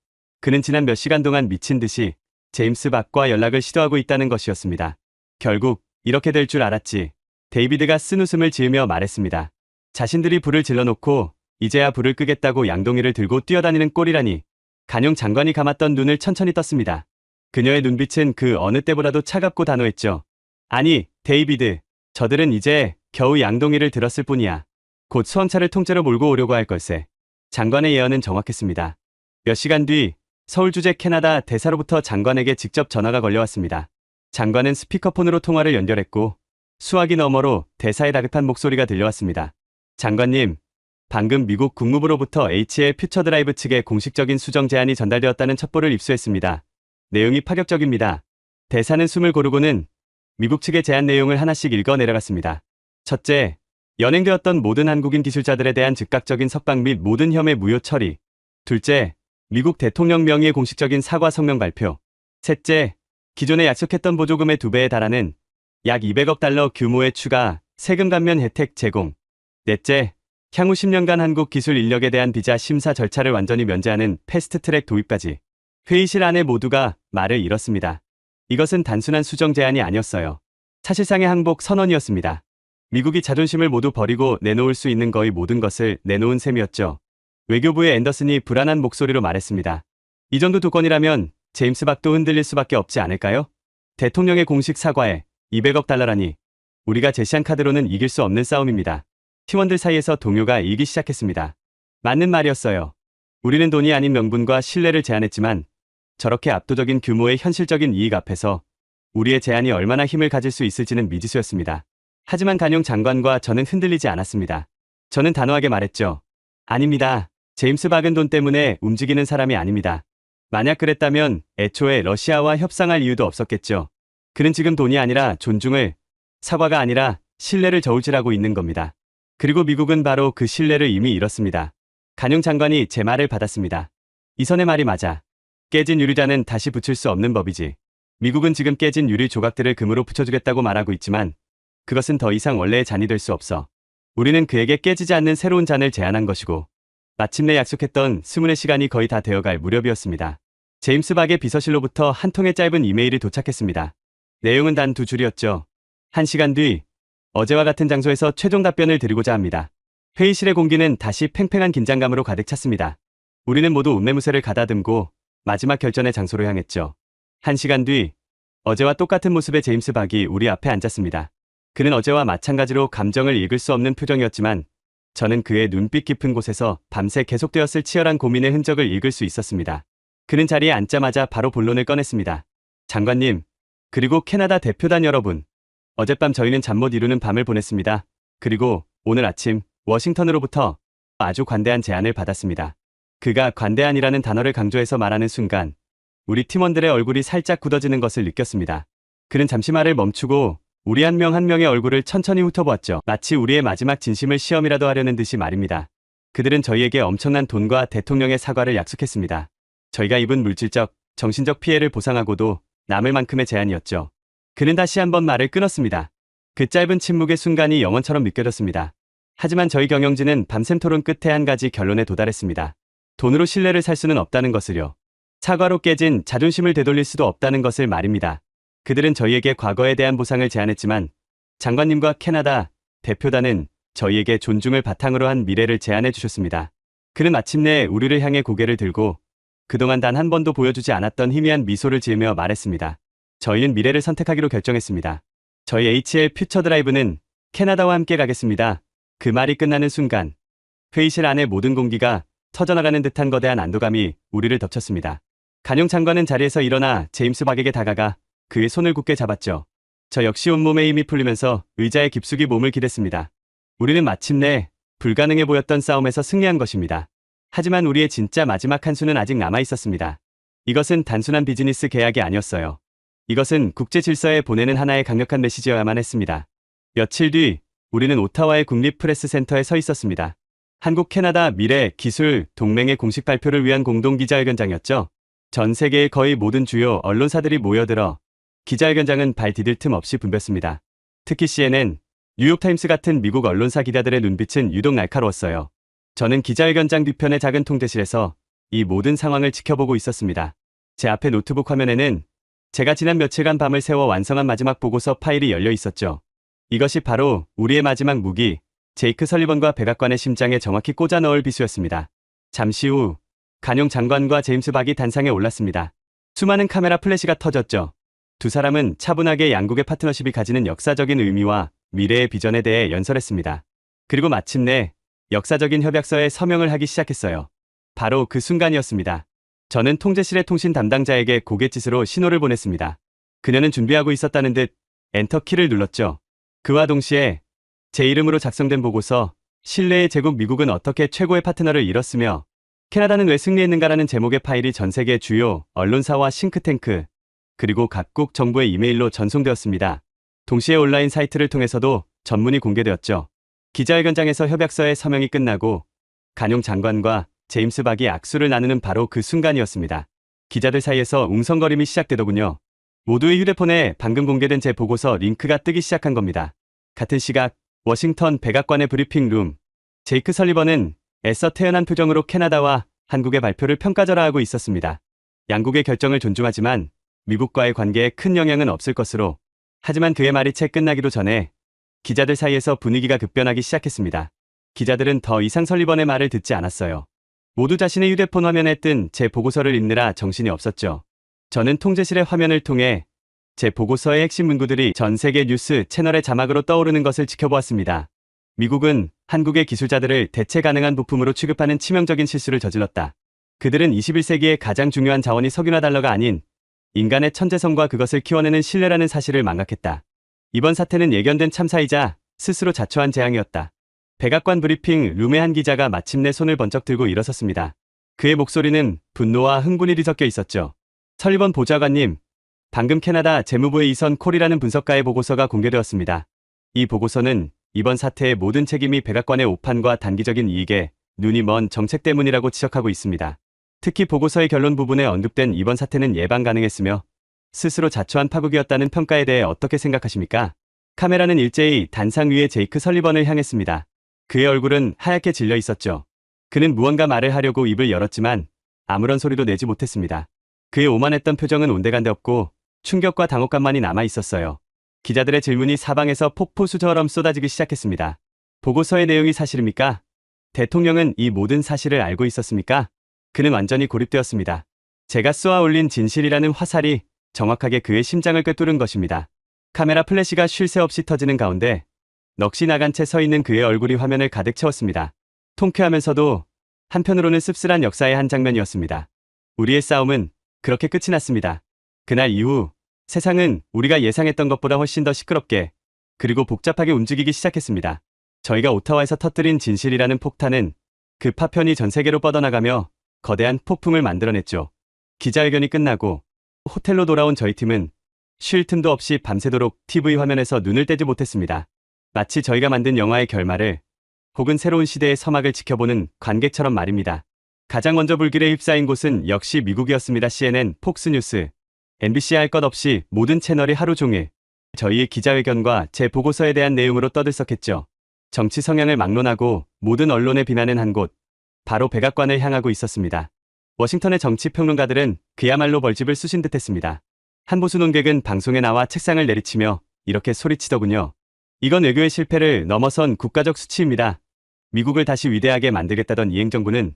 Speaker 1: 그는 지난 몇 시간 동안 미친 듯이 제임스 박과 연락을 시도하고 있다는 것이었습니다. 결국 이렇게 될 줄 알았지. 데이비드가 쓴 웃음을 지으며 말했습니다. 자신들이 불을 질러놓고 이제야 불을 끄겠다고 양동이를 들고 뛰어다니는 꼴이라니. 간용 장관이 감았던 눈을 천천히 떴습니다. 그녀의 눈빛은 그 어느 때보다도 차갑고 단호했죠. 아니, 데이비드. 저들은 이제 겨우 양동이를 들었을 뿐이야. 곧 수왕차를 통째로 몰고 오려고 할 걸세. 장관의 예언은 정확했습니다. 몇 시간 뒤 서울 주재 캐나다 대사로부터 장관에게 직접 전화가 걸려왔습니다. 장관은 스피커폰으로 통화를 연결했고 수화기 너머로 대사의 다급한 목소리가 들려왔습니다. 장관님, 방금 미국 국무부로부터 HL 퓨처 드라이브 측에 공식적인 수정 제안이 전달되었다는 첩보를 입수했습니다. 내용이 파격적입니다. 대사는 숨을 고르고는 미국 측의 제안 내용을 하나씩 읽어 내려갔습니다. 첫째, 연행되었던 모든 한국인 기술자들에 대한 즉각적인 석방 및 모든 혐의 무효 처리. 둘째, 미국 대통령 명의의 공식적인 사과 성명 발표. 셋째, 기존에 약속했던 보조금의 2배에 달하는 약 200억 달러 규모의 추가 세금 감면 혜택 제공. 넷째, 향후 10년간 한국 기술 인력에 대한 비자 심사 절차를 완전히 면제하는 패스트트랙 도입까지. 회의실 안에 모두가 말을 잃었습니다. 이것은 단순한 수정 제안이 아니었어요. 사실상의 항복 선언이었습니다. 미국이 자존심을 모두 버리고 내놓을 수 있는 거의 모든 것을 내놓은 셈이었죠. 외교부의 앤더슨이 불안한 목소리로 말했습니다. 이 정도 조건이라면 제임스 박도 흔들릴 수밖에 없지 않을까요? 대통령의 공식 사과에 200억 달러라니. 우리가 제시한 카드로는 이길 수 없는 싸움입니다. 팀원들 사이에서 동요가 일기 시작했습니다. 맞는 말이었어요. 우리는 돈이 아닌 명분과 신뢰를 제안했지만 저렇게 압도적인 규모의 현실적인 이익 앞에서 우리의 제안이 얼마나 힘을 가질 수 있을지는 미지수였습니다. 하지만 간용 장관과 저는 흔들리지 않았습니다. 저는 단호하게 말했죠. 아닙니다. 제임스 박은 돈 때문에 움직이는 사람이 아닙니다. 만약 그랬다면 애초에 러시아와 협상할 이유도 없었겠죠. 그는 지금 돈이 아니라 존중을, 사과가 아니라 신뢰를 저울질하고 있는 겁니다. 그리고 미국은 바로 그 신뢰를 이미 잃었습니다. 간용 장관이 제 말을 받았습니다. 이선의 말이 맞아. 깨진 유리잔은 다시 붙일 수 없는 법이지. 미국은 지금 깨진 유리 조각들을 금으로 붙여주겠다고 말하고 있지만 그것은 더 이상 원래의 잔이 될 수 없어. 우리는 그에게 깨지지 않는 새로운 잔을 제안한 것이고 마침내 약속했던 스문의 시간이 거의 다 되어갈 무렵이었습니다. 제임스 박의 비서실로부터 한 통의 짧은 이메일이 도착했습니다. 내용은 단 2줄이었죠. 1시간 뒤 어제와 같은 장소에서 최종 답변을 드리고자 합니다. 회의실의 공기는 다시 팽팽한 긴장감으로 가득 찼습니다. 우리는 모두 운매무새를 가다듬고 마지막 결전의 장소로 향했죠. 1시간 뒤 어제와 똑같은 모습의 제임스 박이 우리 앞에 앉았습니다. 그는 어제와 마찬가지로 감정을 읽을 수 없는 표정이었지만 저는 그의 눈빛 깊은 곳에서 밤새 계속되었을 치열한 고민의 흔적을 읽을 수 있었습니다. 그는 자리에 앉자마자 바로 본론을 꺼냈습니다. 장관님, 그리고 캐나다 대표단 여러분. 어젯밤 저희는 잠 못 이루는 밤을 보냈습니다. 그리고 오늘 아침 워싱턴으로부터 아주 관대한 제안을 받았습니다. 그가 관대한이라는 단어를 강조해서 말하는 순간 우리 팀원들의 얼굴이 살짝 굳어지는 것을 느꼈습니다. 그는 잠시 말을 멈추고 우리 한 명 한 명의 얼굴을 천천히 훑어보았죠. 마치 우리의 마지막 진심을 시험이라도 하려는 듯이 말입니다. 그들은 저희에게 엄청난 돈과 대통령의 사과를 약속했습니다. 저희가 입은 물질적, 정신적 피해를 보상하고도 남을 만큼의 제안이었죠. 그는 다시 한번 말을 끊었습니다. 그 짧은 침묵의 순간이 영원처럼 느껴졌습니다. 하지만 저희 경영진은 밤샘 토론 끝에 한 가지 결론에 도달했습니다. 돈으로 신뢰를 살 수는 없다는 것을요. 사과로 깨진 자존심을 되돌릴 수도 없다는 것을 말입니다. 그들은 저희에게 과거에 대한 보상을 제안했지만 장관님과 캐나다 대표단은 저희에게 존중을 바탕으로 한 미래를 제안해 주셨습니다. 그는 마침내 우리를 향해 고개를 들고 그동안 단 한 번도 보여주지 않았던 희미한 미소를 지으며 말했습니다. 저희는 미래를 선택하기로 결정했습니다. 저희 HL 퓨처 드라이브는 캐나다와 함께 가겠습니다. 그 말이 끝나는 순간 회의실 안의 모든 공기가 터져나가는 듯한 거대한 안도감이 우리를 덮쳤습니다. 간용 장관은 자리에서 일어나 제임스 박에게 다가가 그의 손을 굳게 잡았죠. 저 역시 온몸에 힘이 풀리면서 의자에 깊숙이 몸을 기댔습니다. 우리는 마침내 불가능해 보였던 싸움에서 승리한 것입니다. 하지만 우리의 진짜 마지막 한 수는 아직 남아 있었습니다. 이것은 단순한 비즈니스 계약이 아니었어요. 이것은 국제 질서에 보내는 하나의 강력한 메시지여야만 했습니다. 며칠 뒤 우리는 오타와의 국립 프레스 센터에 서 있었습니다. 한국 캐나다 미래 기술 동맹의 공식 발표를 위한 공동 기자회견장이었죠. 전 세계의 거의 모든 주요 언론사들이 모여들어 기자회견장은 발 디딜 틈 없이 붐볐습니다. 특히 CNN, 뉴욕타임스 같은 미국 언론사 기자들의 눈빛은 유독 날카로웠어요. 저는 기자회견장 뒤편의 작은 통제실에서 이 모든 상황을 지켜보고 있었습니다. 제 앞에 노트북 화면에는 제가 지난 며칠간 밤을 새워 완성한 마지막 보고서 파일이 열려 있었죠. 이것이 바로 우리의 마지막 무기, 제이크 설리번과 백악관의 심장에 정확히 꽂아 넣을 비수였습니다. 잠시 후 간용 장관과 제임스 박이 단상에 올랐습니다. 수많은 카메라 플래시가 터졌죠. 두 사람은 차분하게 양국의 파트너십이 가지는 역사적인 의미와 미래의 비전에 대해 연설했습니다. 그리고 마침내 역사적인 협약서에 서명을 하기 시작했어요. 바로 그 순간이었습니다. 저는 통제실의 통신 담당자에게 고갯짓으로 신호를 보냈습니다. 그녀는 준비하고 있었다는 듯 엔터키를 눌렀죠. 그와 동시에 제 이름으로 작성된 보고서 신뢰의 제국 미국은 어떻게 최고의 파트너를 잃었으며 캐나다는 왜 승리했는가라는 제목의 파일이 전 세계 주요 언론사와 싱크탱크 그리고 각국 정부의 이메일로 전송되었습니다. 동시에 온라인 사이트를 통해서도 전문이 공개되었죠. 기자회견장에서 협약서의 서명이 끝나고 간용 장관과 제임스 박이 악수를 나누는 바로 그 순간이었습니다. 기자들 사이에서 웅성거림이 시작되더군요. 모두의 휴대폰에 방금 공개된 제 보고서 링크가 뜨기 시작한 겁니다. 같은 시각 워싱턴 백악관의 브리핑 룸. 제이크 설리번은 애써 태연한 표정으로 캐나다와 한국의 발표를 평가절하하고 있었습니다. 양국의 결정을 존중하지만 미국과의 관계에 큰 영향은 없을 것으로. 하지만 그의 말이 채 끝나기도 전에 기자들 사이에서 분위기가 급변하기 시작했습니다. 기자들은 더 이상 설리번의 말을 듣지 않았어요. 모두 자신의 휴대폰 화면에 뜬 제 보고서를 읽느라 정신이 없었죠. 저는 통제실의 화면을 통해 제 보고서의 핵심 문구들이 전 세계 뉴스 채널의 자막으로 떠오르는 것을 지켜보았습니다. 미국은 한국의 기술자들을 대체 가능한 부품으로 취급하는 치명적인 실수를 저질렀다. 그들은 21세기의 가장 중요한 자원이 석유나 달러가 아닌 인간의 천재성과 그것을 키워내는 신뢰라는 사실을 망각했다. 이번 사태는 예견된 참사이자 스스로 자초한 재앙이었다. 백악관 브리핑 룸의 한 기자가 마침내 손을 번쩍 들고 일어섰습니다. 그의 목소리는 분노와 흥분이 뒤섞여 있었죠. 설리번 보좌관님, 방금 캐나다 재무부의 이선 콜이라는 분석가의 보고서가 공개되었습니다. 이 보고서는 이번 사태의 모든 책임이 백악관의 오판과 단기적인 이익에 눈이 먼 정책 때문이라고 지적하고 있습니다. 특히 보고서의 결론 부분에 언급된 이번 사태는 예방 가능했으며 스스로 자초한 파국이었다는 평가에 대해 어떻게 생각하십니까? 카메라는 일제히 단상 위에 제이크 설리번을 향했습니다. 그의 얼굴은 하얗게 질려 있었죠. 그는 무언가 말을 하려고 입을 열었지만 아무런 소리도 내지 못했습니다. 그의 오만했던 표정은 온데간데 없고 충격과 당혹감만이 남아 있었어요. 기자들의 질문이 사방에서 폭포수처럼 쏟아지기 시작했습니다. 보고서의 내용이 사실입니까? 대통령은 이 모든 사실을 알고 있었습니까? 그는 완전히 고립되었습니다. 제가 쏘아 올린 진실이라는 화살이 정확하게 그의 심장을 꿰뚫은 것입니다. 카메라 플래시가 쉴 새 없이 터지는 가운데 넋이 나간 채 서 있는 그의 얼굴이 화면을 가득 채웠습니다. 통쾌하면서도 한편으로는 씁쓸한 역사의 한 장면이었습니다. 우리의 싸움은 그렇게 끝이 났습니다. 그날 이후 세상은 우리가 예상했던 것보다 훨씬 더 시끄럽게 그리고 복잡하게 움직이기 시작했습니다. 저희가 오타와에서 터뜨린 진실이라는 폭탄은 그 파편이 전 세계로 뻗어나가며 거대한 폭풍을 만들어냈죠. 기자회견이 끝나고 호텔로 돌아온 저희 팀은 쉴 틈도 없이 밤새도록 TV 화면에서 눈을 떼지 못했습니다. 마치 저희가 만든 영화의 결말을 혹은 새로운 시대의 서막을 지켜보는 관객처럼 말입니다. 가장 먼저 불길에 휩싸인 곳은 역시 미국이었습니다. CNN, 폭스뉴스, MBC 할 것 없이 모든 채널이 하루 종일 저희의 기자회견과 제 보고서에 대한 내용으로 떠들썩했죠. 정치 성향을 막론하고 모든 언론의 비난은 한 곳, 바로 백악관을 향하고 있었습니다. 워싱턴의 정치 평론가들은 그야말로 벌집을 쑤신 듯했습니다. 한 보수 논객은 방송에 나와 책상을 내리치며 이렇게 소리치더군요. 이건 외교의 실패를 넘어선 국가적 수치입니다. 미국을 다시 위대하게 만들겠다던 이행정부는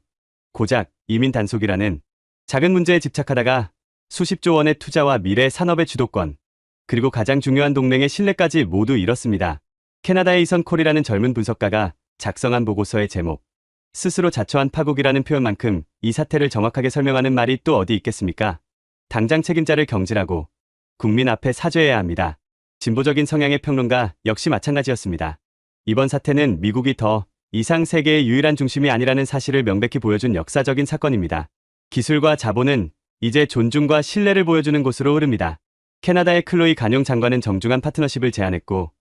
Speaker 1: 고작 이민 단속이라는 작은 문제에 집착하다가 수십조 원의 투자와 미래 산업의 주도권, 그리고 가장 중요한 동맹의 신뢰까지 모두 잃었습니다. 캐나다의 이선 콜이라는 젊은 분석가가 작성한 보고서의 제목, 스스로 자초한 파국이라는 표현만큼 이 사태를 정확하게 설명하는 말이 또 어디 있겠습니까? 당장 책임자를 경질하고 국민 앞에 사죄해야 합니다. 진보적인 성향의 평론가 역시 마찬가지였습니다. 이번 사태는 미국이 더 이상 세계의 유일한 중심이 아니라는 사실을 명백히 보여준 역사적인 사건입니다. 기술과 자본은 이제 존중과 신뢰를 보여주는 곳으로 흐릅니다. 캐나다의 클로이 간용 장관은 정중한 파트너십을 제안했고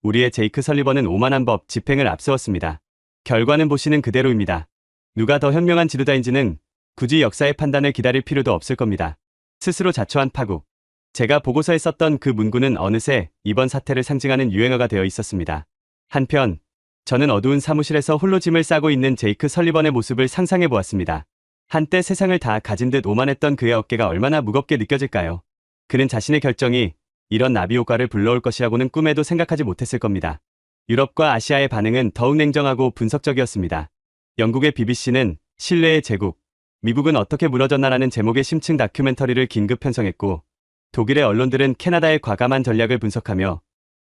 Speaker 1: 우리의 제이크 설리번은 오만한 법 집행을 앞세웠습니다. 결과는 보시는 그대로입니다. 누가 더 현명한 지도자인지는 굳이 역사의 판단을 기다릴 필요도 없을 겁니다. 스스로 자초한 파국. 제가 보고서에 썼던 그 문구는 어느새 이번 사태를 상징하는 유행어가 되어 있었습니다. 한편 저는 어두운 사무실에서 홀로 짐을 싸고 있는 제이크 설리번의 모습을 상상해 보았습니다. 한때 세상을 다 가진 듯 오만했던 그의 어깨가 얼마나 무겁게 느껴질까요? 그는 자신의 결정이 이런 나비 효과를 불러올 것이라고는 꿈에도 생각하지 못했을 겁니다. 유럽과 아시아의 반응은 더욱 냉정하고 분석적이었습니다. 영국의 BBC는 신뢰의 제국, 미국은 어떻게 무너졌나라는 제목의 심층 다큐멘터리를 긴급 편성했고 독일의 언론들은 캐나다의 과감한 전략을 분석하며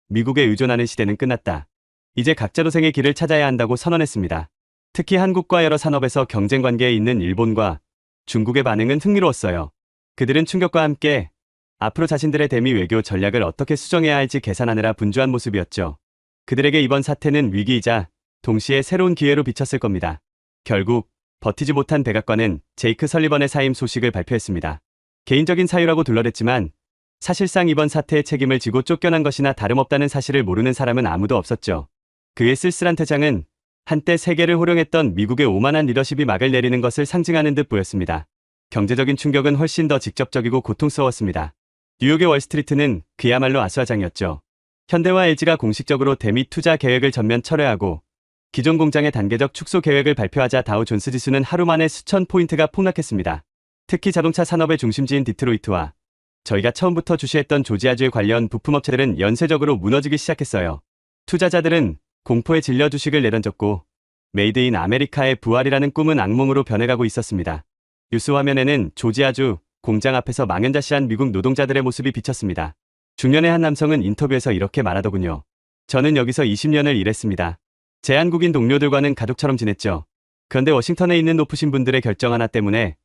Speaker 1: 미국에 의존하는 시대는 끝났다. 이제 각자 도생의 길을 찾아야 한다고 선언했습니다. 특히 한국과 여러 산업에서 경쟁 관계에 있는 일본과 중국의 반응은 흥미로웠어요. 그들은 충격과 함께 앞으로 자신들의 대미 외교 전략을 어떻게 수정해야 할지 계산하느라 분주한 모습이었죠. 그들에게 이번 사태는 위기이자 동시에 새로운 기회로 비쳤을 겁니다. 결국 버티지 못한 백악관은 제이크 설리번의 사임 소식을 발표했습니다. 개인적인 사유라고 둘러댔지만 사실상 이번 사태의 책임을 지고 쫓겨난 것이나 다름없다는 사실을 모르는 사람은 아무도 없었죠. 그의 쓸쓸한 퇴장은 한때 세계를 호령했던 미국의 오만한 리더십이 막을 내리는 것을 상징하는 듯 보였습니다. 경제적인 충격은 훨씬 더 직접적이고 고통스러웠습니다. 뉴욕의 월스트리트는 그야말로 아수아장이었죠. 현대와 LG가 공식적으로 대미 투자 계획을 전면 철회하고 기존 공장의 단계적 축소 계획을 발표하자 다우 존스 지수는 하루 만에 수천 포인트가 폭락했습니다. 특히 자동차 산업의 중심지인 디트로이트와 저희가 처음부터 주시했던 조지아주의 관련 부품업체들은 연쇄적으로 무너지기 시작했어요. 투자자들은 공포에 질려 주식을 내던졌고 메이드 인 아메리카의 부활이라는 꿈은 악몽으로 변해가고 있었습니다. 뉴스 화면에는 조지아주 공장 앞에서 망연자실한 미국 노동자들의 모습이 비쳤습니다. 중년의 한 남성은 인터뷰에서 이렇게 말하더군요. 저는 여기서 20년을 일했습니다. 제 한국인 동료들과는 가족처럼 지냈죠. 그런데 워싱턴에 있는 높으신 분들의 결정 하나 때문에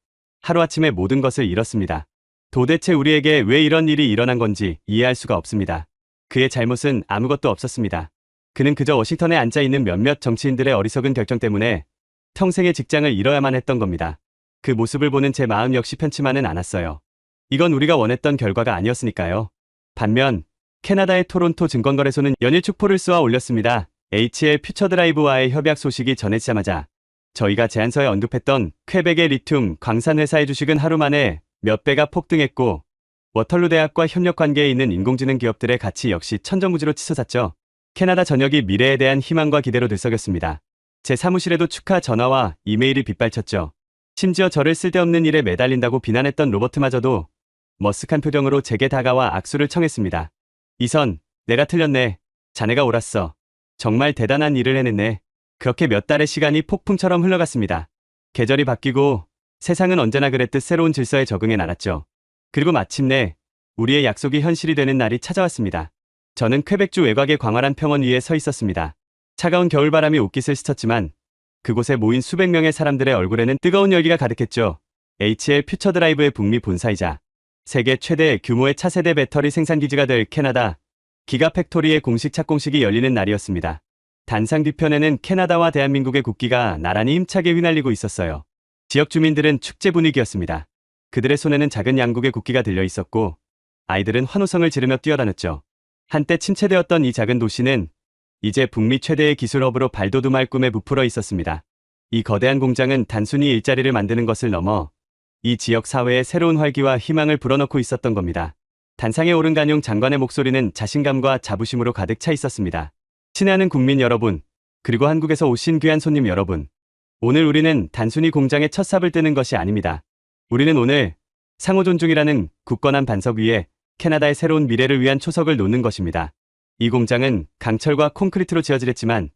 Speaker 1: 하루아침에 모든 것을 잃었습니다. 도대체 우리에게 왜 이런 일이 일어난 건지 이해할 수가 없습니다. 그의 잘못은 아무것도 없었습니다. 그는 그저 워싱턴에 앉아있는 몇몇 정치인들의 어리석은 결정 때문에 평생의 직장을 잃어야만 했던 겁니다. 그 모습을 보는 제 마음 역시 편치만은 않았어요. 이건 우리가 원했던 결과가 아니었으니까요. 반면 캐나다의 토론토 증권거래소는 연일 축포를 쏘아 올렸습니다. HL 퓨처드라이브와의 협약 소식이 전해지자마자 저희가 제안서에 언급했던 퀘벡의 리튬 광산 회사의 주식은 하루 만에 몇 배가 폭등했고 워털루 대학과 협력 관계에 있는 인공지능 기업들의 가치 역시 천정부지로 치솟았죠. 캐나다 전역이 미래에 대한 희망과 기대로 들썩였습니다. 제 사무실에도 축하 전화와 이메일이 빗발쳤죠. 심지어 저를 쓸데없는 일에 매달린다고 비난했던 로버트마저도 머쓱한 표정으로 제게 다가와 악수를 청했습니다. 이선, 내가 틀렸네. 자네가 옳았어. 정말 대단한 일을 해냈네. 그렇게 몇 달의 시간이 폭풍처럼 흘러갔습니다. 계절이 바뀌고 세상은 언제나 그랬듯 새로운 질서에 적응해 나갔죠. 그리고 마침내 우리의 약속이 현실이 되는 날이 찾아왔습니다. 저는 퀘벡주 외곽의 광활한 평원 위에 서 있었습니다. 차가운 겨울바람이 옷깃을 스쳤지만 그곳에 모인 수백 명의 사람들의 얼굴에는 뜨거운 열기가 가득했죠. HL 퓨처드라이브의 북미 본사이자 세계 최대 규모의 차세대 배터리 생산기지가 될 캐나다 기가팩토리의 공식 착공식이 열리는 날이었습니다. 단상 뒤편에는 캐나다와 대한민국의 국기가 나란히 힘차게 휘날리고 있었어요. 지역 주민들은 축제 분위기였습니다. 그들의 손에는 작은 양국의 국기가 들려 있었고 아이들은 환호성을 지르며 뛰어다녔죠. 한때 침체되었던 이 작은 도시는 이제 북미 최대의 기술허브로 발돋움할 꿈에 부풀어 있었습니다. 이 거대한 공장은 단순히 일자리를 만드는 것을 넘어 이 지역 사회에 새로운 활기와 희망을 불어넣고 있었던 겁니다. 단상에 오른 간용 장관의 목소리는 자신감과 자부심으로 가득 차 있었습니다. 친애하는 국민 여러분, 그리고 한국에서 오신 귀한 손님 여러분, 오늘 우리는 단순히 공장에 첫 삽을 뜨는 것이 아닙니다. 우리는 오늘 상호 존중이라는 굳건한 반석 위에 캐나다의 새로운 미래를 위한 초석을 놓는 것입니다. 이 공장은 강철과 콘크리트로 지어지랬지만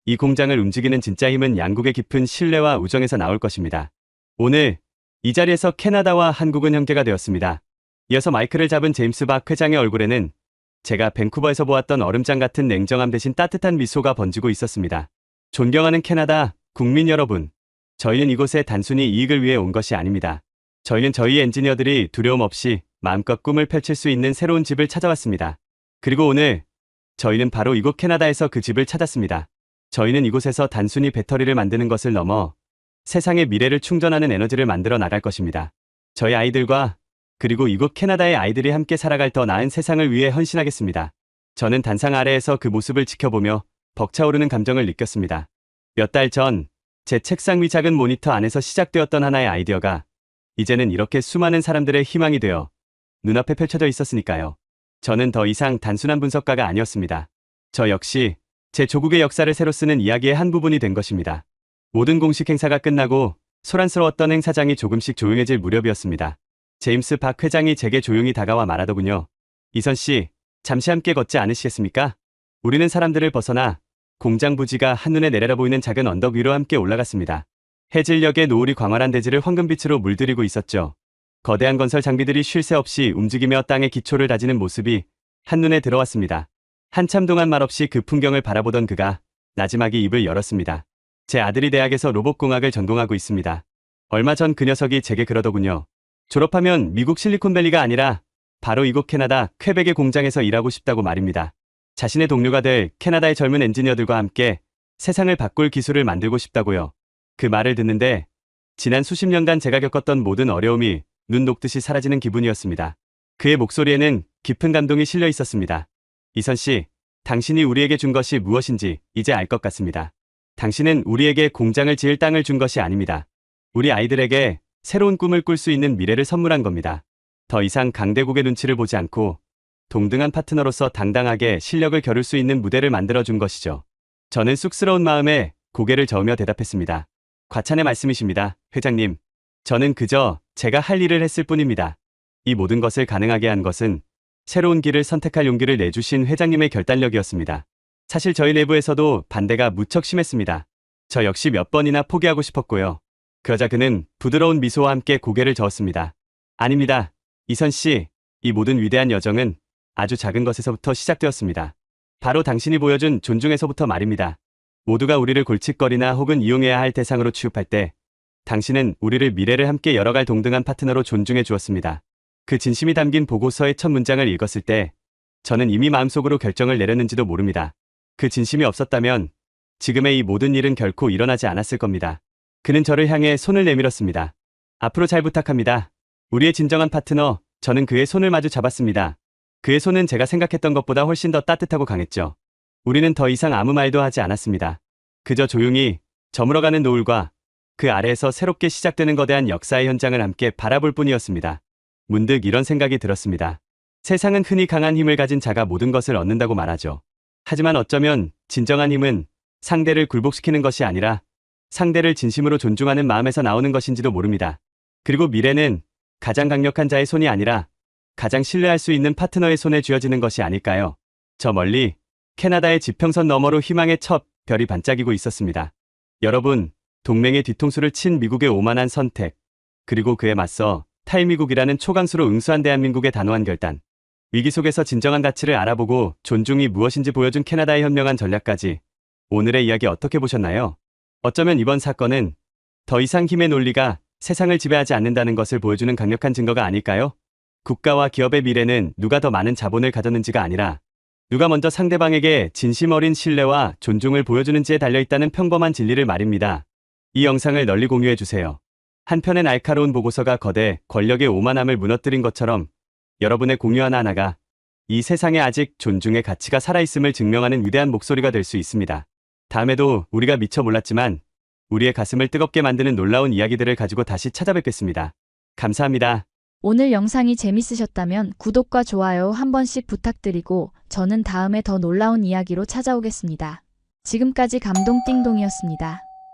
Speaker 1: 이 공장을 움직이는 진짜 힘은 양국의 깊은 신뢰와 우정에서 나올 것입니다. 오늘 이 자리에서 캐나다와 한국은 형제가 되었습니다. 이어서 마이크를 잡은 제임스 박 회장의 얼굴에는 제가 밴쿠버에서 보았던 얼음장 같은 냉정함 대신 따뜻한 미소가 번지고 있었습니다. 존경하는 캐나다 국민 여러분, 저희는 이곳에 단순히 이익을 위해 온 것이 아닙니다. 저희는 저희 엔지니어들이 두려움 없이 마음껏 꿈을 펼칠 수 있는 새로운 집을 찾아왔습니다. 그리고 오늘 저희는 바로 이곳 캐나다에서 그 집을 찾았습니다. 저희는 이곳에서 단순히 배터리를 만드는 것을 넘어 세상의 미래를 충전하는 에너지를 만들어 나갈 것입니다. 저희 아이들과 그리고 이곳 캐나다의 아이들이 함께 살아갈 더 나은 세상을 위해 헌신하겠습니다. 저는 단상 아래에서 그 모습을 지켜보며 벅차오르는 감정을 느꼈습니다. 몇 달 전 제 책상 위 작은 모니터 안에서 시작되었던 하나의 아이디어가 이제는 이렇게 수많은 사람들의 희망이 되어 눈앞에 펼쳐져 있었으니까요. 저는 더 이상 단순한 분석가가 아니었습니다. 저 역시 제 조국의 역사를 새로 쓰는 이야기의 한 부분이 된 것입니다. 모든 공식 행사가 끝나고 소란스러웠던 행사장이 조금씩 조용해질 무렵이었습니다. 제임스 박 회장이 제게 조용히 다가와 말하더군요. 이선 씨, 잠시 함께 걷지 않으시겠습니까? 우리는 사람들을 벗어나 공장 부지가 한눈에 내려다 보이는 작은 언덕 위로 함께 올라갔습니다. 해질녘의 노을이 광활한 대지를 황금빛으로 물들이고 있었죠. 거대한 건설 장비들이 쉴 새 없이 움직이며 땅의 기초를 다지는 모습이 한눈에 들어왔습니다. 한참 동안 말없이 그 풍경을 바라보던 그가 나지막이 입을 열었습니다. 제 아들이 대학에서 로봇공학을 전공하고 있습니다. 얼마 전 그 녀석이 제게 그러더군요. 졸업하면 미국 실리콘밸리가 아니라 바로 이곳 캐나다 퀘벡의 공장에서 일하고 싶다고 말입니다. 자신의 동료가 될 캐나다의 젊은 엔지니어들과 함께 세상을 바꿀 기술을 만들고 싶다고요. 그 말을 듣는데 지난 수십 년간 제가 겪었던 모든 어려움이 눈 녹듯이 사라지는 기분이었습니다. 그의 목소리에는 깊은 감동이 실려 있었습니다. 이선 씨, 당신이 우리에게 준 것이 무엇인지 이제 알 것 같습니다. 당신은 우리에게 공장을 지을 땅을 준 것이 아닙니다. 우리 아이들에게 새로운 꿈을 꿀 수 있는 미래를 선물한 겁니다. 더 이상 강대국의 눈치를 보지 않고 동등한 파트너로서 당당하게 실력을 겨룰 수 있는 무대를 만들어준 것이죠. 저는 쑥스러운 마음에 고개를 저으며 대답했습니다. 과찬의 말씀이십니다, 회장님. 저는 그저 제가 할 일을 했을 뿐입니다. 이 모든 것을 가능하게 한 것은 새로운 길을 선택할 용기를 내주신 회장님의 결단력이었습니다. 사실 저희 내부에서도 반대가 무척 심했습니다. 저 역시 몇 번이나 포기하고 싶었고요. 그러자 그는 부드러운 미소와 함께 고개를 저었습니다. 아닙니다. 이선 씨, 이 모든 위대한 여정은 아주 작은 것에서부터 시작되었습니다. 바로 당신이 보여준 존중에서부터 말입니다. 모두가 우리를 골칫거리나 혹은 이용해야 할 대상으로 취급할 때 당신은 우리를 미래를 함께 열어갈 동등한 파트너로 존중해 주었습니다. 그 진심이 담긴 보고서의 첫 문장을 읽었을 때 저는 이미 마음속으로 결정을 내렸는지도 모릅니다. 그 진심이 없었다면 지금의 이 모든 일은 결코 일어나지 않았을 겁니다. 그는 저를 향해 손을 내밀었습니다. 앞으로 잘 부탁합니다. 우리의 진정한 파트너, 저는 그의 손을 마주 잡았습니다. 그의 손은 제가 생각했던 것보다 훨씬 더 따뜻하고 강했죠. 우리는 더 이상 아무 말도 하지 않았습니다. 그저 조용히 저물어가는 노을과 그 아래에서 새롭게 시작되는 거대한 역사의 현장을 함께 바라볼 뿐이었습니다. 문득 이런 생각이 들었습니다. 세상은 흔히 강한 힘을 가진 자가 모든 것을 얻는다고 말하죠. 하지만 어쩌면 진정한 힘은 상대를 굴복시키는 것이 아니라 상대를 진심으로 존중하는 마음에서 나오는 것인지도 모릅니다. 그리고 미래는 가장 강력한 자의 손이 아니라 가장 신뢰할 수 있는 파트너의 손에 쥐어지는 것이 아닐까요? 저 멀리 캐나다의 지평선 너머로 희망의 첫 별이 반짝이고 있었습니다. 여러분, 동맹의 뒤통수를 친 미국의 오만한 선택, 그리고 그에 맞서 탈미국이라는 초강수로 응수한 대한민국의 단호한 결단, 위기 속에서 진정한 가치를 알아보고 존중이 무엇인지 보여준 캐나다의 현명한 전략까지 오늘의 이야기 어떻게 보셨나요? 어쩌면 이번 사건은 더 이상 힘의 논리가 세상을 지배하지 않는다는 것을 보여주는 강력한 증거가 아닐까요? 국가와 기업의 미래는 누가 더 많은 자본을 가졌는지가 아니라 누가 먼저 상대방에게 진심 어린 신뢰와 존중을 보여주는지에 달려있다는 평범한 진리를 말입니다. 이 영상을 널리 공유해주세요. 한편의 날카로운 보고서가 거대 권력의 오만함을 무너뜨린 것처럼 여러분의 공유 하나하나가 이 세상에 아직 존중의 가치가 살아있음을 증명하는 위대한 목소리가 될 수 있습니다. 다음에도 우리가 미처 몰랐지만 우리의 가슴을 뜨겁게 만드는 놀라운 이야기들을 가지고 다시 찾아뵙겠습니다. 감사합니다.
Speaker 2: 오늘 영상이 재밌으셨다면 구독과 좋아요 한 번씩 부탁드리고 저는 다음에 더 놀라운 이야기로 찾아오겠습니다. 지금까지 감동띵동이었습니다.